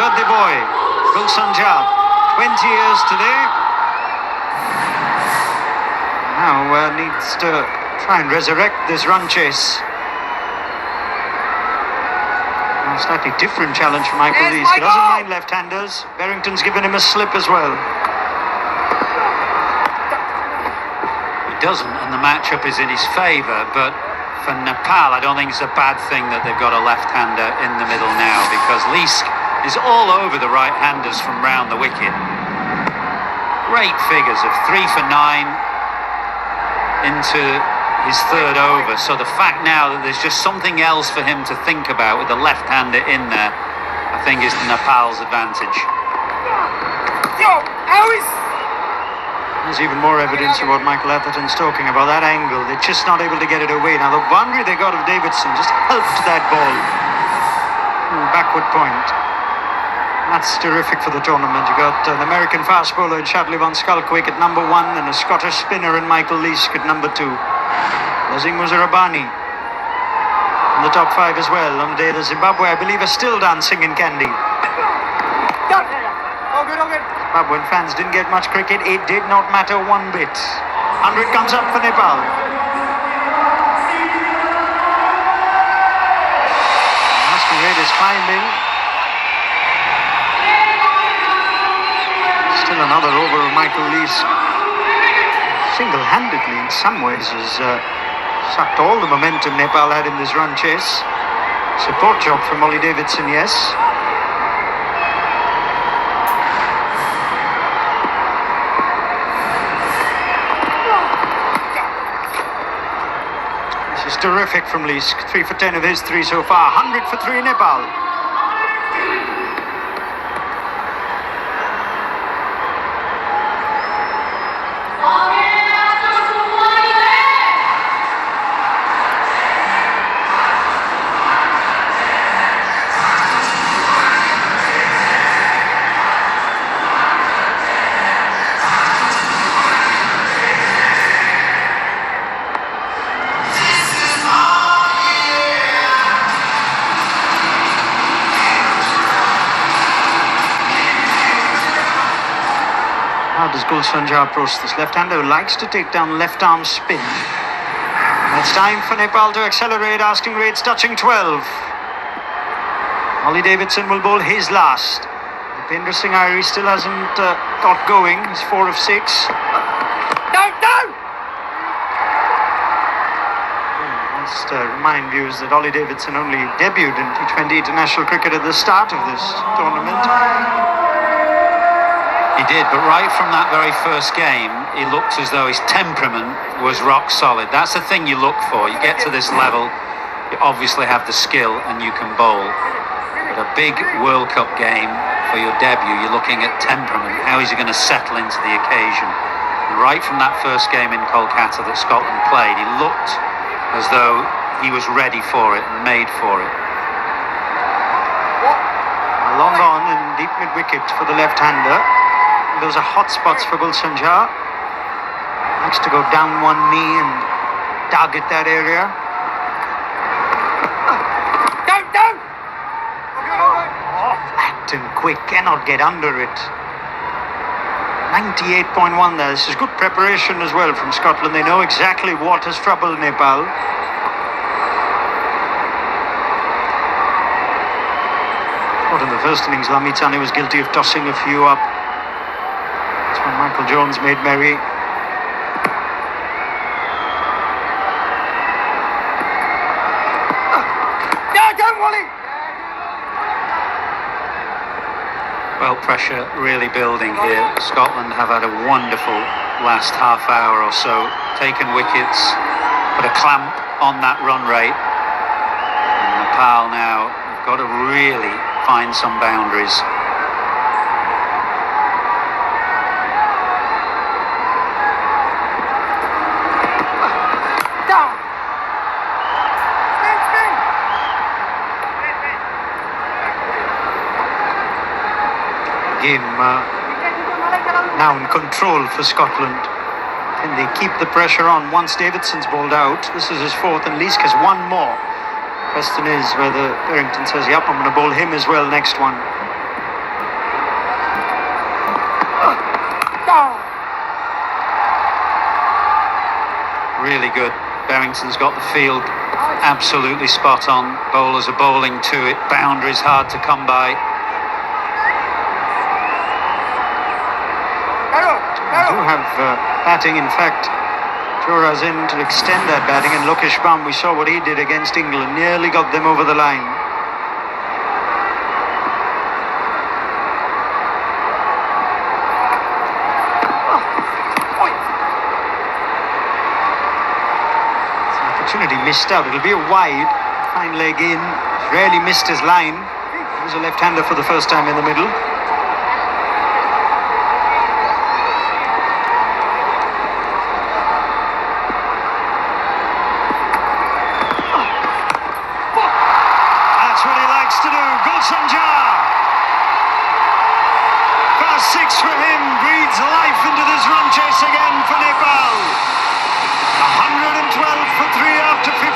Birthday boy, Gulshan Jab, 20 years today. Now needs to try and resurrect this run chase. A slightly different challenge for Michael Leask. He doesn't mind left-handers. Barrington's given him a slip as well. He doesn't, and the matchup is in his favour, but for Nepal, I don't think it's a bad thing that they've got a left-hander in the middle now, because Leask is all over the right-handers from round the wicket. Great figures of 3 for 9 into his 3rd over. So the fact now that there's just something else for him to think about with the left-hander in there, I think is Nepal's advantage. There's even more evidence of what Michael Atherton's talking about, that angle. They're just not able to get it away. Now the boundary they got of Davidson just helped that ball. Backward point. That's terrific for the tournament. You got an American fast bowler in Shatley van Schalkwyk at number 1 and a Scottish spinner in Michael Leask at number 2. Lazim Muzarabani in the top 5 as well on a day that Zimbabwe, I believe, are still dancing in Kandy. Zimbabwean fans didn't get much cricket. It did not matter one bit. 100 comes up for Nepal. Masquerade is climbing. Still another over of Michael Leask. Single-handedly, in some ways, has sucked all the momentum Nepal had in this run chase. Support job from Ollie Davidson, yes. This is terrific from Leask. 3 for 10 of his 3 so far. 100 for 3 Nepal. How does Gulsanjah approach this left-hander who likes to take down left-arm spin? It's time for Nepal to accelerate, asking rates touching 12. Ollie Davidson will bowl his last. Bhupendra Singh Irie still hasn't got going. He's 4 of 6. Must remind viewers that Ollie Davidson only debuted in T20 international cricket at the start of this tournament. He did, but right from that very first game, he looked as though his temperament was rock solid. That's the thing you look for. You get to this level, you obviously have the skill and you can bowl. But a big World Cup game for your debut, you're looking at temperament. How is he going to settle into the occasion? And right from that first game in Kolkata that Scotland played, he looked as though he was ready for it and made for it. Long on and deep mid-wicket for the left-hander. Those are hot spots for Gulsanjah. Likes to go down one knee and target that area. Flat and quick, cannot get under it. 98.1 there. This is good preparation as well from Scotland. They know exactly what has troubled Nepal. In the first innings, Lamitane was guilty of tossing a few up. That's when Michael Jones made merry. Well, pressure really building here. Scotland have had a wonderful last half hour or so. Taken wickets, put a clamp on that run rate. And Nepal now have got to really find some boundaries. Game now in control for Scotland. Can they keep the pressure on once Davidson's bowled out? This is his 4th and Leask has 1 more. Question is whether Barrington says, yep, I'm going to bowl him as well next one. Really good. Barrington's got the field absolutely spot on. Bowlers are bowling to it. Boundaries hard to come by. They do have batting, in fact. Jora's in to extend that batting, and Lokesh Baum, we saw what he did against England, nearly got them over the line. It's an opportunity missed out. It'll be a wide, fine leg in. He's rarely missed his line. He was a left-hander for the first time in the middle. To do, Gulsanjah. six from him breathes life into this run chase again for Nepal. 112 for 3 after 15.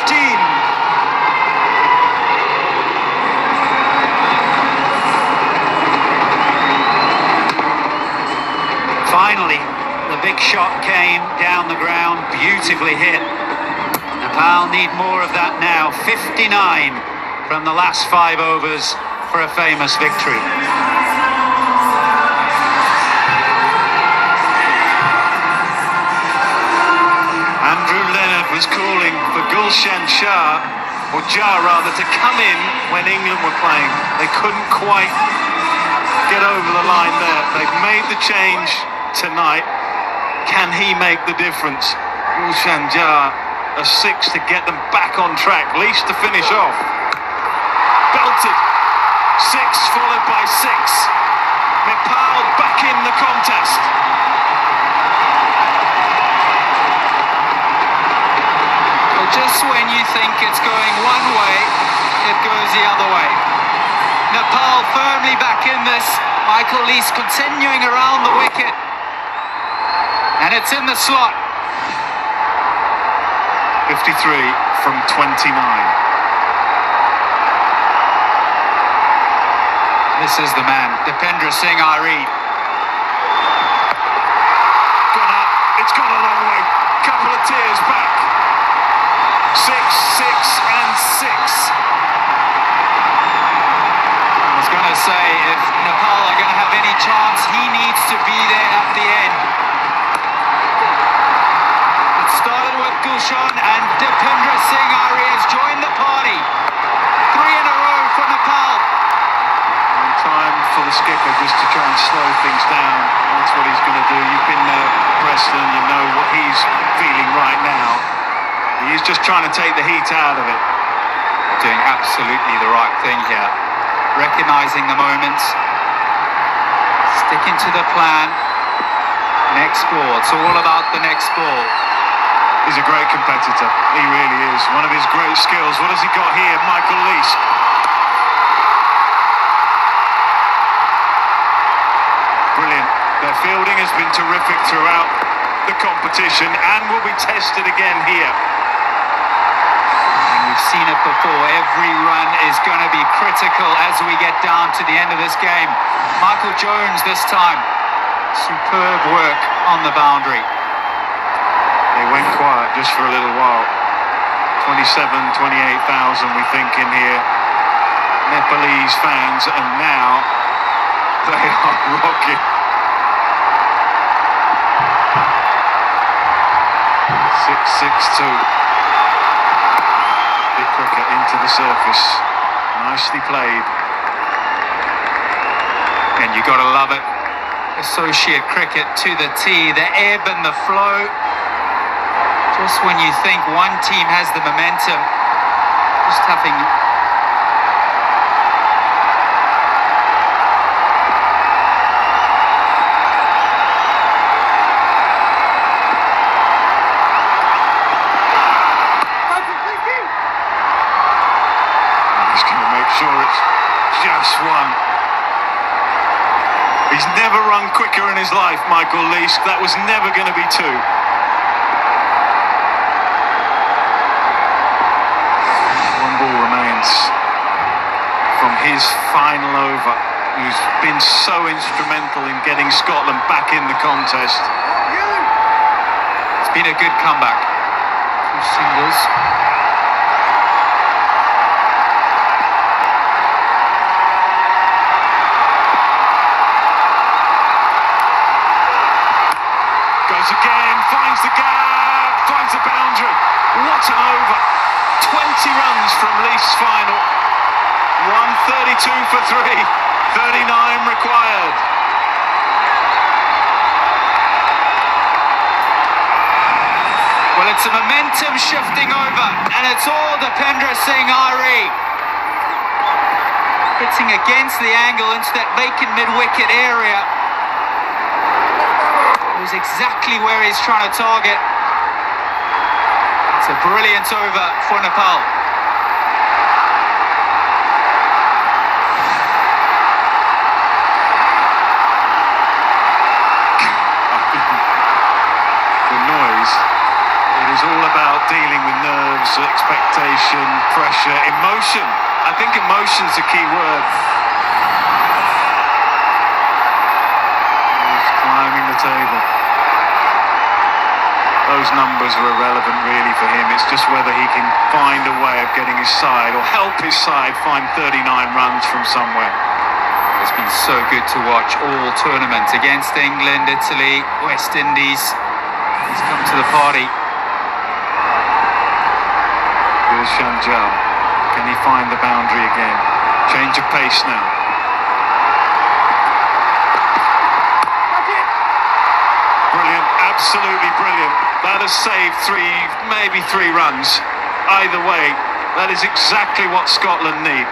Finally, the big shot came down the ground, beautifully hit. Nepal need more of that now. 59 from the last 5 overs for a famous victory. Andrew Leonard was calling for Gulshan Shah, or Jah rather, to come in when England were playing. They couldn't quite get over the line there. They've made the change tonight. Can he make the difference? Gulshan Shah, a 6 to get them back on track, least to finish off. Belted. 6 followed by 6. Nepal back in the contest. Well, just when you think it's going one way, it goes the other way. Nepal firmly back in this. Michael Lease continuing around the wicket. And it's in the slot. 53 from 29. This is the man, Dipendra Singh Ari. Gone up. It's gone a long way. Couple of tiers back. 6, 6 and 6. I was going to say, if Nepal are going to have any chance, he needs to be there at the end. It started with Gulshan, and Dipendra Singh Ari has joined the party. 3 in a row for Nepal. Time for the skipper just to try and slow things down. That's what he's going to do. You've been there, Preston, you know what he's feeling right now. He's just trying to take the heat out of it. Doing absolutely the right thing here. Recognising the moments. Sticking to the plan. Next ball. It's all about the next ball. He's a great competitor. He really is. One of his great skills. What has he got here? Michael Lease. Brilliant. Their fielding has been terrific throughout the competition and will be tested again here. And we've seen it before. Every run is going to be critical as we get down to the end of this game. Michael Jones this time. Superb work on the boundary. They went quiet just for a little while. 27, 28,000 we think in here. Nepalese fans, and now they are rocking. 6-6-2. Big cricket into the surface. Nicely played. And you got to love it. Associate cricket to the T, the ebb and the flow. Just when you think one team has the momentum, just having He's going to make sure it's just one. He's never run quicker in his life, Michael Lease. That was never going to be 2. One ball remains from his final over, who's been so instrumental in getting Scotland back in the contest. it's been a good comeback. 2 singles. Goes again, finds the gap, finds the boundary. What an over. 20 runs from Leaf's final. 132 for 3, 39 required. Well, it's a momentum shifting over, and it's all Dipendra Singh Ari. Hitting against the angle into that vacant mid-wicket area. It was exactly where he's trying to target. It's a brilliant over for Nepal. nerves, expectation, pressure, emotion. I think emotion's the key word. He's climbing the table. Those numbers are irrelevant really for him. It's just whether he can find a way of getting his side or help his side find 39 runs from somewhere. It's been so good to watch all tournament against England, Italy, West Indies. He's come to the party. Here's Shanjal. Can he find the boundary again? Change of pace now. Brilliant, absolutely brilliant. That has saved maybe three runs. Either way, that is exactly what Scotland need.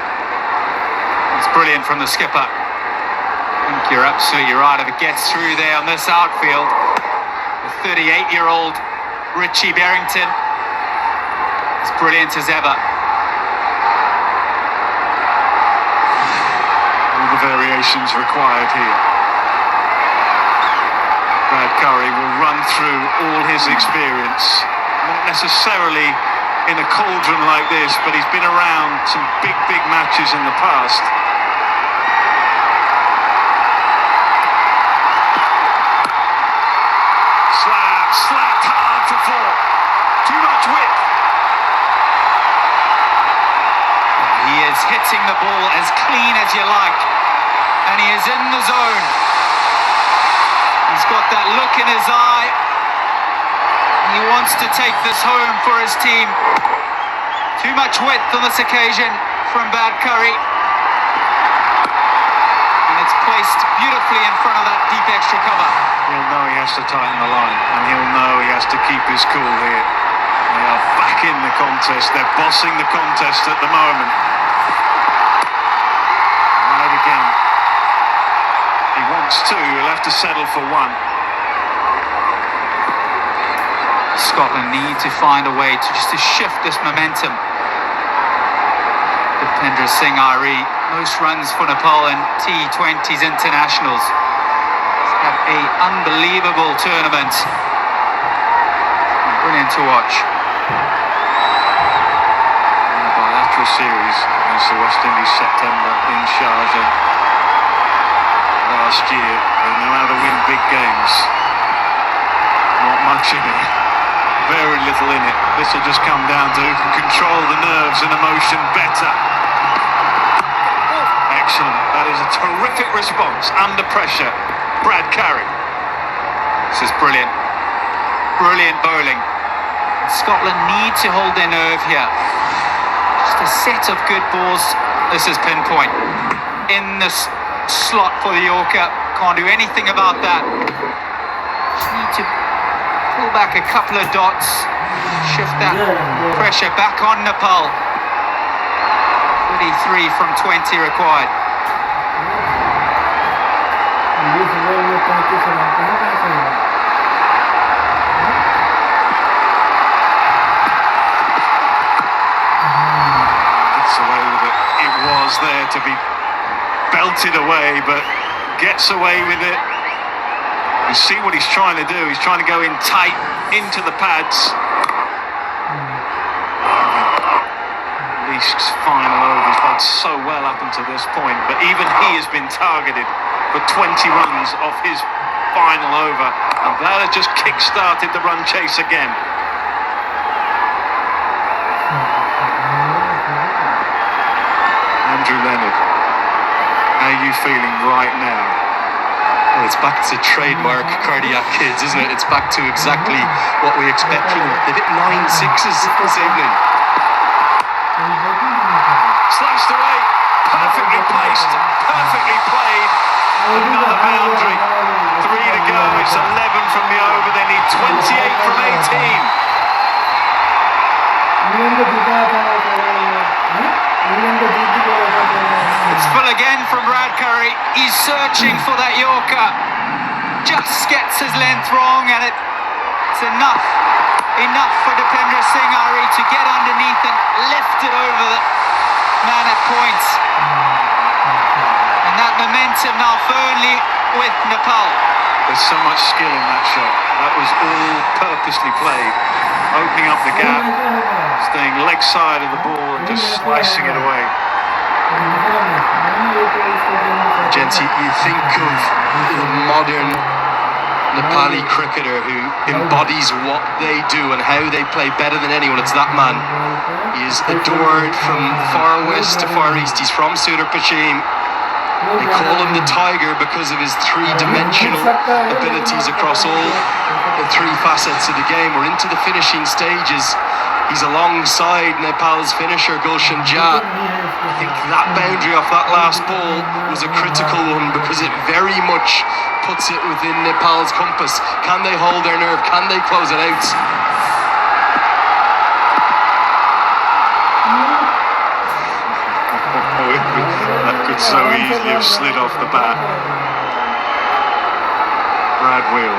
It's brilliant from the skipper. I think you're absolutely right. If it gets through there on this outfield, the 38-year-old Richie Berrington, as brilliant as ever. All the variations required here. Brad Curry will run through all his experience, not necessarily in a cauldron like this, but he's been around some big matches in the past. Slapped hard for four. Too much width. He is hitting the ball as clean as you like, and he is in the zone. He's got that look in his eye. He wants to take this home for his team. Too much width on this occasion from Brad Curry. And it's placed beautifully in front of that deep extra cover. He'll know he has to tighten the line, and he'll know he has to keep his cool here. They are back in the contest. They're bossing the contest at the moment. Right again. He wants two. He'll have to settle for one. Scotland need to find a way to shift this momentum. Dipendra Singh Ari, most runs for Nepal in T20s internationals. He's had an unbelievable tournament. Brilliant to watch. In the bilateral series against the West Indies September in Sharjah last year, they know how to win big games. Not much in it. Very little in it. This will just come down to who can control the nerves and emotion better. Excellent. That is a terrific response under pressure. Brad Curry. This is brilliant. Brilliant bowling. Scotland need to hold their nerve here. Just a set of good balls. This is pinpoint. In the slot for the Yorker. Can't do anything about that. Just need to pull back a couple of dots. Shift that pressure back on Nepal. 33 from 20 required. Gets away with it. It was there to be belted away, but gets away with it. You see what he's trying to do. He's trying to go in tight into the pads. Least's final over. He's played so well up until this point, but even he has been targeted for 20 runs off his final over, and that has just kick-started the run chase again. Andrew Leonard, how are you feeling right now? Well, it's back to trademark cardiac kids, isn't it? It's back to exactly what we expect from them. They've hit 9 sixes this evening. Sliced away, perfectly placed, perfectly played. Another boundary. 3 to go. It's 11 from the over. They need 28 from 18. It's full again from Brad Curry. He's searching for that Yorker. Just gets his length wrong, and it's enough for Dipendra Singh Ari to get underneath and lift it over the man at points. And that momentum now firmly with Nepal. There's so much skill in that shot. That was all purposely played. opening up the gap, staying leg side of the ball and just slicing it away. Gents, you think of the modern Nepali cricketer who embodies what they do and how they play better than anyone. It's that man. He is adored from far west to far east. He's from Sudar Pashim. They call him the Tiger because of his three-dimensional abilities across all the three facets of the game. We're into the finishing stages. He's alongside Nepal's finisher, Gulshan Jha. I think that boundary off that last ball was a critical one because it very much puts it within Nepal's compass. Can they hold their nerve? Can they close it out? That could so easily have slid off the bat. Brad Wheel.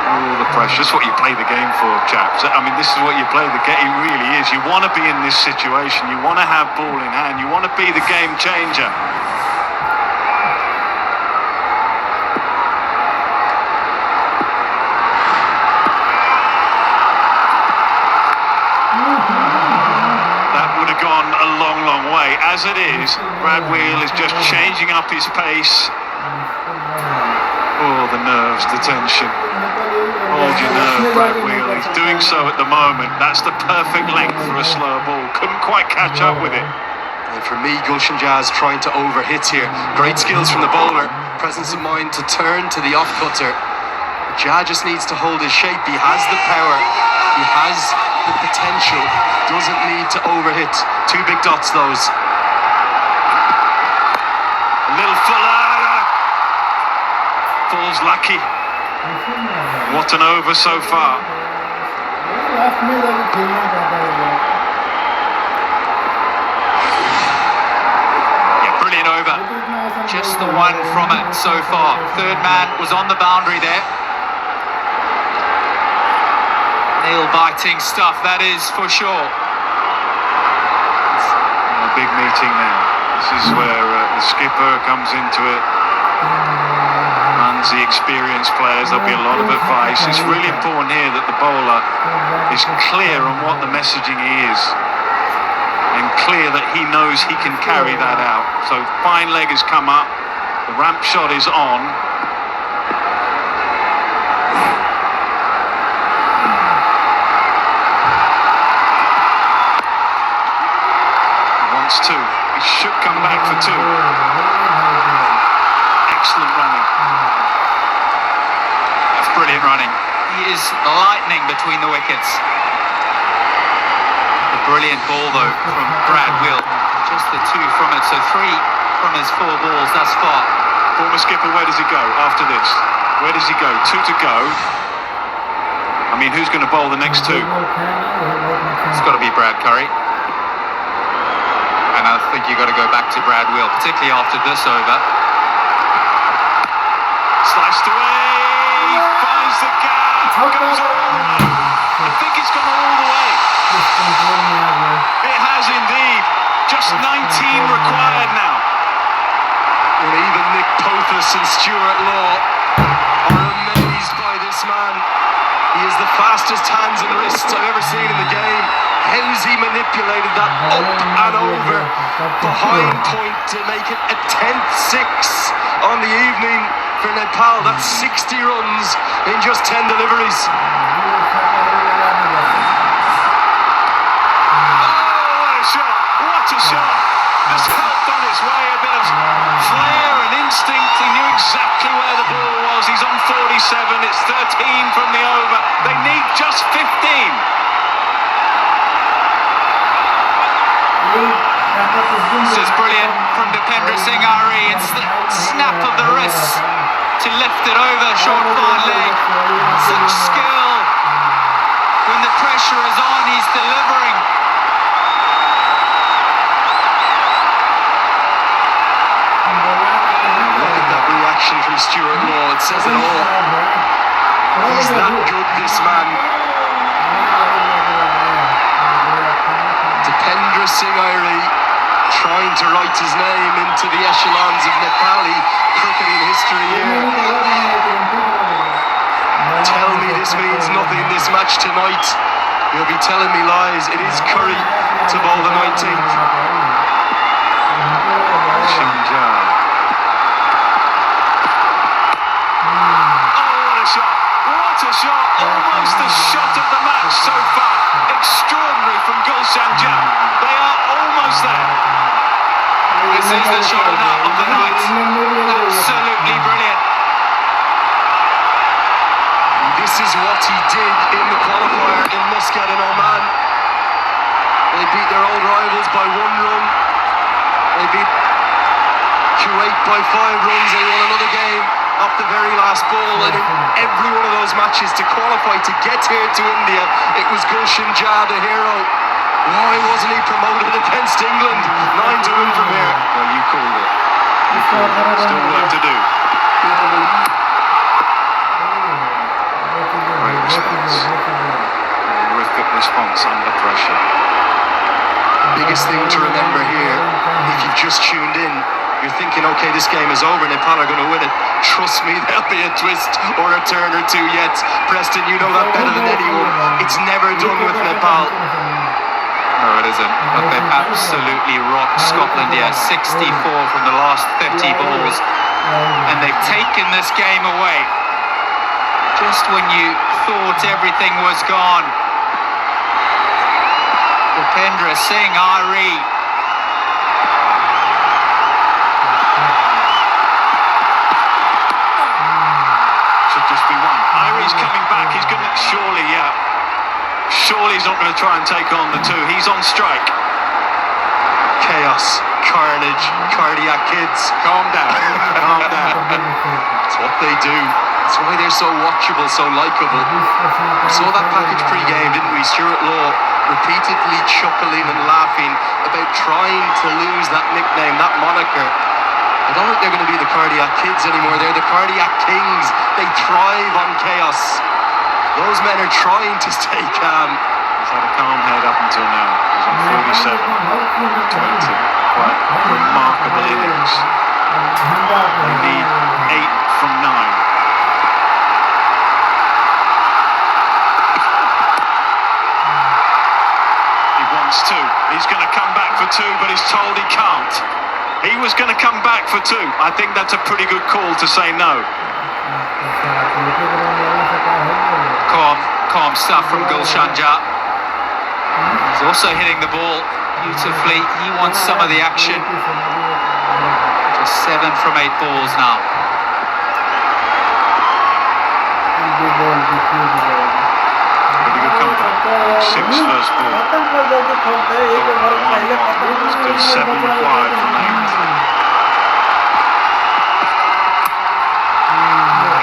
All the pressure. That's what you play the game for, chaps. I mean, this is what you play the game. It really is. You want to be in this situation. You want to have ball in hand. You want to be the game changer. Gone a long, long way. As it is, Brad Wheel is just changing up his pace. Oh, the nerves, the tension. Hold your nerve, Brad Wheel. He's doing so at the moment. That's the perfect length for a slow ball. Couldn't quite catch up with it. And for me, Gulshan Jha is trying to overhit here. Great skills from the bowler. Presence of mind to turn to the off-cutter. Jha just needs to hold his shape. He has the power. He has the potential. Doesn't need to overhit. Two big dots, those. Little fuller. Falls lucky. What an over so far. Yeah, brilliant over. Just the one from it so far. Third man was on the boundary there. Nail-biting stuff, that is for sure. A big meeting now. This is where the skipper comes into it. Runs the experienced players. There'll be a lot of advice. It's really important here that the bowler is clear on what the messaging is. And clear that he knows he can carry that out. So fine leg has come up. The ramp shot is on. Two. He should come back for two. Excellent running. That's brilliant running. He is lightning between the wickets. A brilliant ball though from Brad Wheel. Just the two from it, so three from his four balls thus far. Former skipper, where does he go after this? Where does he go? Two to go. I mean, who's going to bowl the next two? It's got to be Brad Curry. And I think you've got to go back to Brad Wheel, particularly after this over. Sliced away, finds the gap, goes all the way. I think it's gone all the way. It has indeed. Just 19 required now. And even Nick Pothas and Stuart Law are amazed by this man. He is the fastest hands and wrists I've ever seen in the game. How's he manipulated that up and over behind point to make it a 10th six on the evening for Nepal? That's 60 runs in just 10 deliveries. Oh, what a shot! What a shot! Has helped on its way, a bit of flair and instinct. He knew exactly where the ball was. He's on 47. It's 13 from the over. They need just 15. This is brilliant from Dipendra Singh Ari. It's the snap of the wrist to lift it over, short fine leg. Such skill. When the pressure is on, he's delivering. Look at that reaction from Stuart Law. It says it all. He's that good, this man. Dipendra Singh Ari trying to write his name into the echelons of Nepali cricketing history here. tell me this means nothing, this match tonight. You'll be telling me lies. It is Curry to bowl the 19th. Shinjar. What a shot! What a shot! Almost the shot of the match so far. Extraordinary from Gulshan Jam. They are almost there. This is the shot of the night. Absolutely brilliant. This is what he did in the qualifier in Muscat in Oman. They beat their old rivals by 1 run. They beat Kuwait by 5 runs. They won another game off the very last ball. And in every one of those matches to qualify to get here to India, it was Gulshan Jah, the hero. Why wasn't he promoted against England? 9 to win from here. Well, you called it. Still work to do. Great response. Terrific response under pressure. Biggest thing to remember here, if you've just tuned in, you're thinking, okay, this game is over, Nepal are going to win it. Trust me, there'll be a twist or a turn or two yet. Preston, you know that better than anyone. It's never done with Nepal. No, it isn't. But they've absolutely rocked Scotland here. 64 from the last 30 balls. And they've taken this game away. Just when you thought everything was gone. Bhupendra Singh, Ari. Should just be one. Irie's coming back. He's going to surely, surely he's not going to try and take on the 2. He's on strike. Chaos, carnage, cardiac kids. Calm down. Calm down. It's what they do. That's why they're so watchable, so likeable. We saw that package pre-game, didn't we? Stuart Law repeatedly chuckling and laughing about trying to lose that nickname, that moniker. I don't think they're going to be the cardiac kids anymore. They're the cardiac kings. They thrive on chaos. Those men are trying to stay calm. He's had a calm head up until now. He's on 47, 20. Quite remarkable innings. They need 8 from 9. Two. He's going to come back for 2, but he's told he can't. He was going to come back for 2. I think that's a pretty good call to say no. Calm stuff from Gulshan Jah. He's also hitting the ball beautifully. He wants some of the action. Just 7 from 8 balls now. Pretty good comeback. 6 first ball. Still 7 required from 8.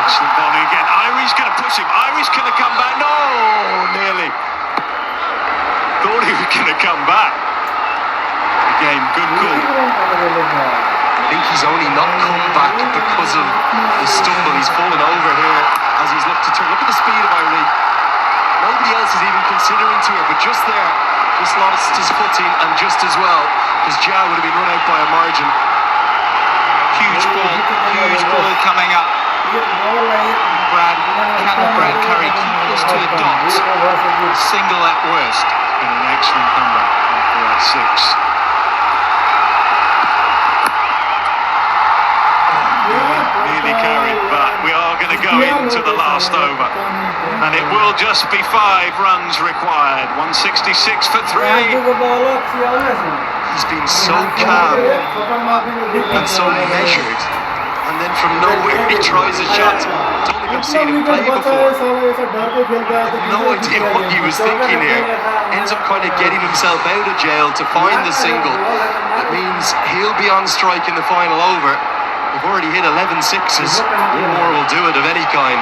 Excellent bowling again. Irie's going to push him. Irie's going to come back. No, nearly. Thought he was going to come back. Again, good call. I think he's only not come back because of the stumble. He's fallen over here as he's looked to turn. Look at the speed of Irie. Nobody else is even considering to it, but just there, just lost his footing, and just as well, because Jah would have been run out by a margin. Huge ball coming up. Brad Curry keep this to a dot. Single at worst. Been an excellent comeback after that 6. Nearly carried, but we are going to go into the last over. And it will just be 5 runs required. 166 for 3. He's been so calm and so measured, and then from nowhere he tries a shot. I don't think I've seen him play before. No idea what he was thinking here. Ends up kind of getting himself out of jail to find the single. That means he'll be on strike in the final over. We've already hit 11 sixes. One more will do it of any kind.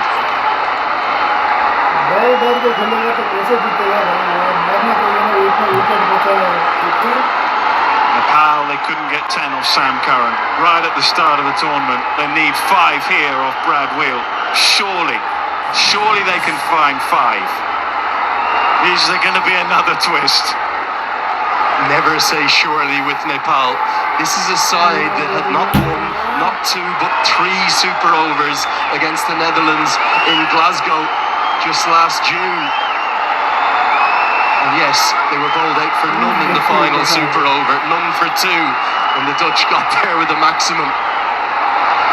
Nepal, they couldn't get 10 off Sam Curran right at the start of the tournament. They need 5 here off Brad Wheel. Surely they can find 5. Is there going to be another twist? never say surely with Nepal. This is a side that had not won, not two, but three super overs against the Netherlands in Glasgow just last June. And yes, they were bowled out for none in the final super over, none for two, and the Dutch got there with a maximum.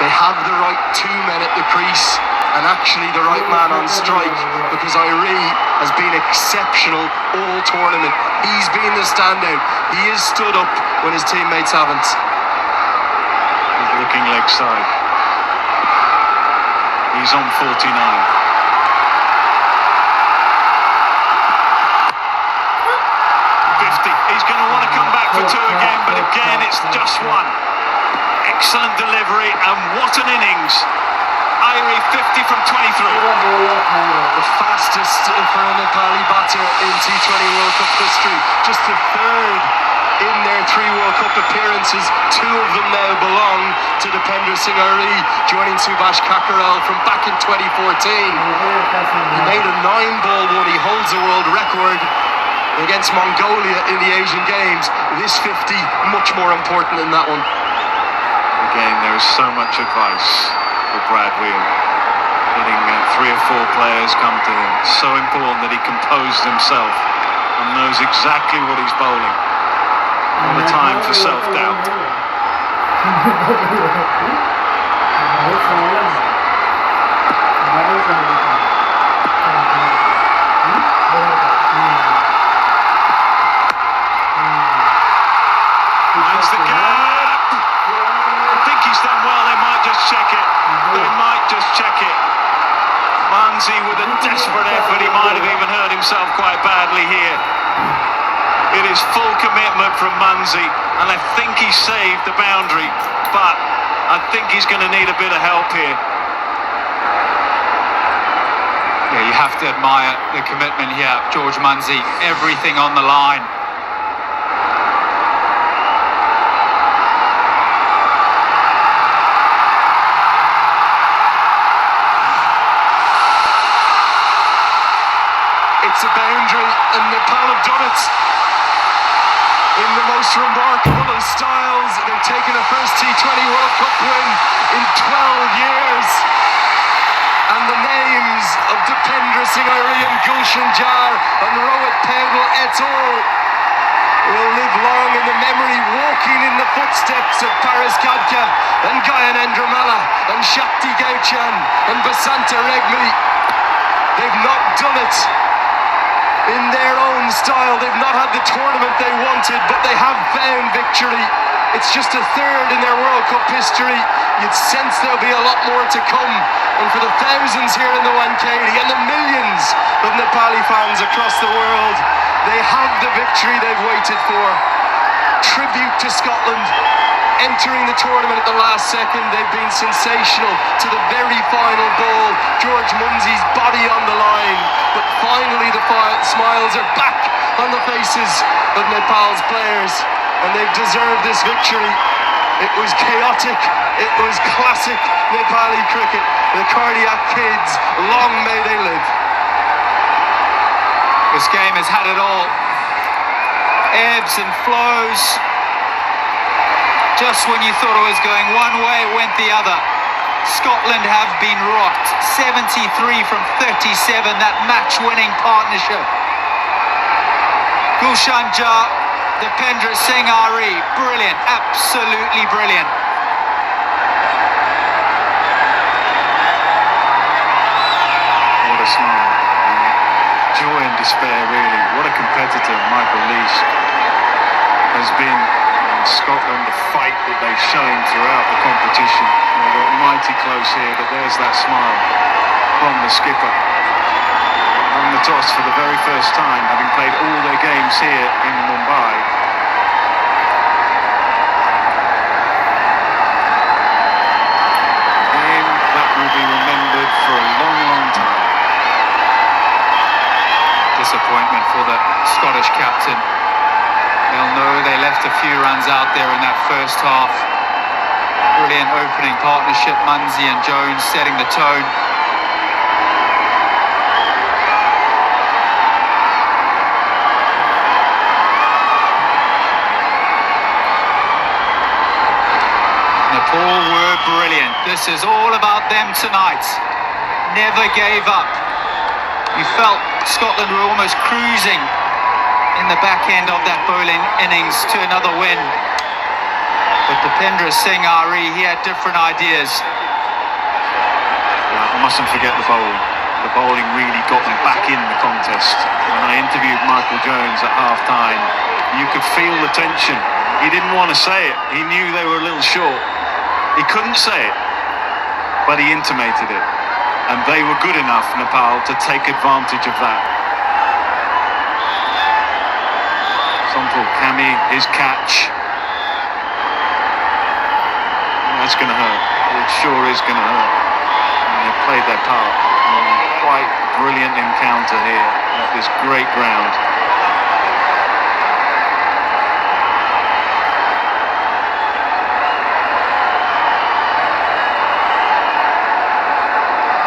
They have the right two men at the crease and actually the right man on strike, because Irie has been exceptional all tournament. He's been the standout. He has stood up when his teammates haven't. He's looking leg side. He's on 49. 50. He's going to want to come back for two again, but again it's just one. Excellent delivery, and what an innings. Irie 50 from 23. The fastest for a Nepali batter in T20 World Cup history. Just the third in their three World Cup appearances. Two of them now belong to Dipender Singh Irie, joining Subhash Kakkarel from back in 2014. He made a 9-ball one. He holds the world record against Mongolia in the Asian Games. This 50, much more important than that one. Again, there is so much advice with Brad Wheel. Letting 3 or 4 players come to him. It's so important that he composes himself and knows exactly what he's bowling. Not a time for self-doubt. Finds the gap. I think he's done well. They might just check it. They might just check it. Manzi with a desperate effort. He might have even hurt himself quite badly here. It is full commitment from Manzi, and I think he saved the boundary, but I think he's going to need a bit of help here. Yeah, you have to admire the commitment here, George Manzi. Everything on the line. It's a boundary, and Nepal have done it in the most remarkable of styles. They've taken a first T20 World Cup win in 12 years. And the names of Dipender Singh Irie and Gulshan Jar and Rohit Paudel et al. Will live long in the memory, walking in the footsteps of Paris Kadka and Gyanendra Malla and Shakti Gauchan and Basanta Regmi. They've not done it in their own style. They've not had the tournament they wanted, but they have found victory. It's just a third in their World Cup history. You'd sense there'll be a lot more to come. And for the thousands here in the Wankhede and the millions of Nepali fans across the world, they have the victory they've waited for. Tribute to Scotland. Entering the tournament at the last second, they've been sensational to the very final ball. George Munzi's body on the line, but finally the smiles are back on the faces of Nepal's players, and they've deserved this victory. It was chaotic, it was classic Nepali cricket. The cardiac kids, long may they live. This game has had it all. Ebbs and flows. Just when you thought it was going one way, it went the other. Scotland have been rocked. 73 from 37, that match-winning partnership. Gulshan Jar, Dipender Singh Irie, brilliant, absolutely brilliant. What a smile. Joy and despair, really. What a competitor Michael Leash has been. Scotland, the fight that they've shown throughout the competition. They got mighty close here, but there's that smile from the skipper. On the toss for the very first time, having played all their games here in Mumbai. And that will be remembered for a long, long time. Disappointment for the Scottish captain. They'll know they left a few runs out there in that first half. Brilliant opening partnership, Munzi and Jones setting the tone. All were brilliant. This is all about them tonight. Never gave up. You felt Scotland were almost cruising in the back end of that bowling innings to another win. But Bhupendra Singh Ari, he had different ideas. I mustn't forget the bowling. The bowling really got them back in the contest. When I interviewed Michael Jones at half-time, you could feel the tension. He didn't want to say it. He knew they were a little short. He couldn't say it, but he intimated it. And they were good enough, Nepal, to take advantage of that. Sampul Kami, his catch. That's going to hurt. It sure is going to hurt. And they've played their part. Quite brilliant encounter here at this great ground.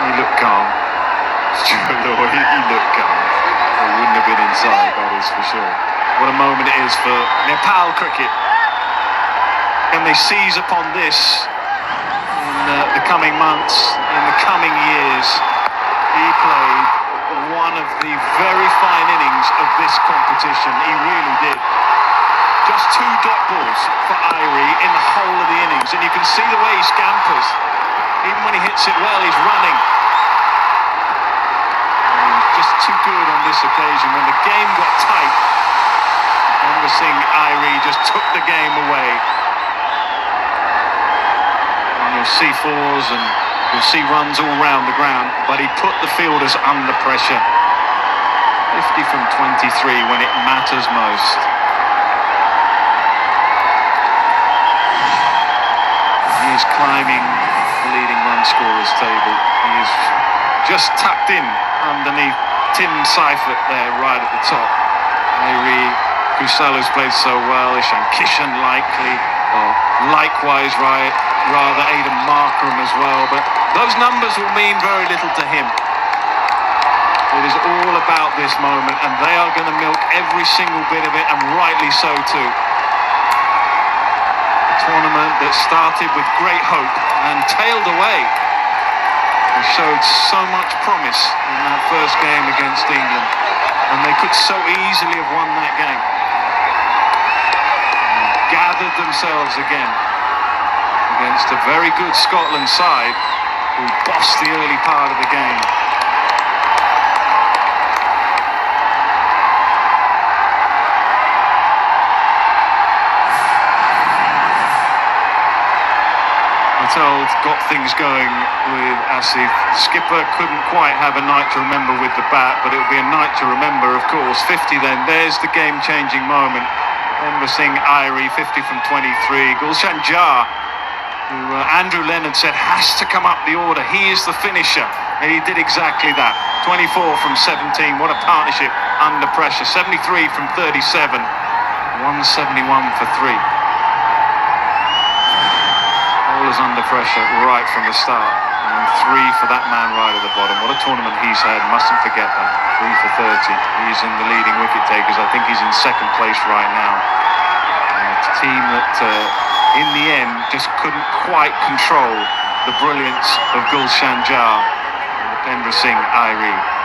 He looked calm. Stuart Law, he looked calm. He wouldn't have been inside, that is for sure. What a moment it is for Nepal cricket. Can they seize upon this in the coming months, in the coming years? He played one of the very fine innings of this competition. He really did. Just 2 dot balls for Irie in the whole of the innings, and you can see the way he scampers. Even when he hits it well, he's running. And he was just too good on this occasion. When the game got tight, Bhupendra Singh Irie just took the game away. And you'll see 4s and you'll see runs all round the ground, but he put the fielders under pressure. 50 from 23 when it matters most. He is climbing the leading run scorers table. He is just tucked in underneath Tim Seifert there right at the top. Irie Kusalu's played so well, Ishan Kishan likewise rather Aidan Markram as well, but those numbers will mean very little to him. It is all about this moment, and they are going to milk every single bit of it, and rightly so too. A tournament that started with great hope and tailed away. They showed so much promise in that first game against England, and they could so easily have won that game. Gathered themselves again against a very good Scotland side who bossed the early part of the game. Told got things going with Asif. Skipper couldn't quite have a night to remember with the bat, but it'll be a night to remember, of course. 50 then, there's the game-changing moment. Bhupendra Singh Irie, 50 from 23. Gulshan Jar, who Andrew Leonard said has to come up the order. He is the finisher, and he did exactly that. 24 from 17, what a partnership under pressure. 73 from 37, 171 for 3. Under pressure right from the start, and 3 for that man right at the bottom. What a tournament he's had, mustn't forget that. 3 for 30. He's in the leading wicket takers. I think he's in second place right now. It's a team that in the end just couldn't quite control the brilliance of Gulshan Jar and Bhupendra Singh Irie.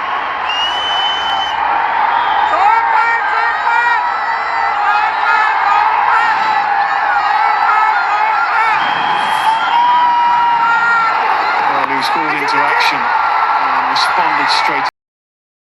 Called into action and responded straight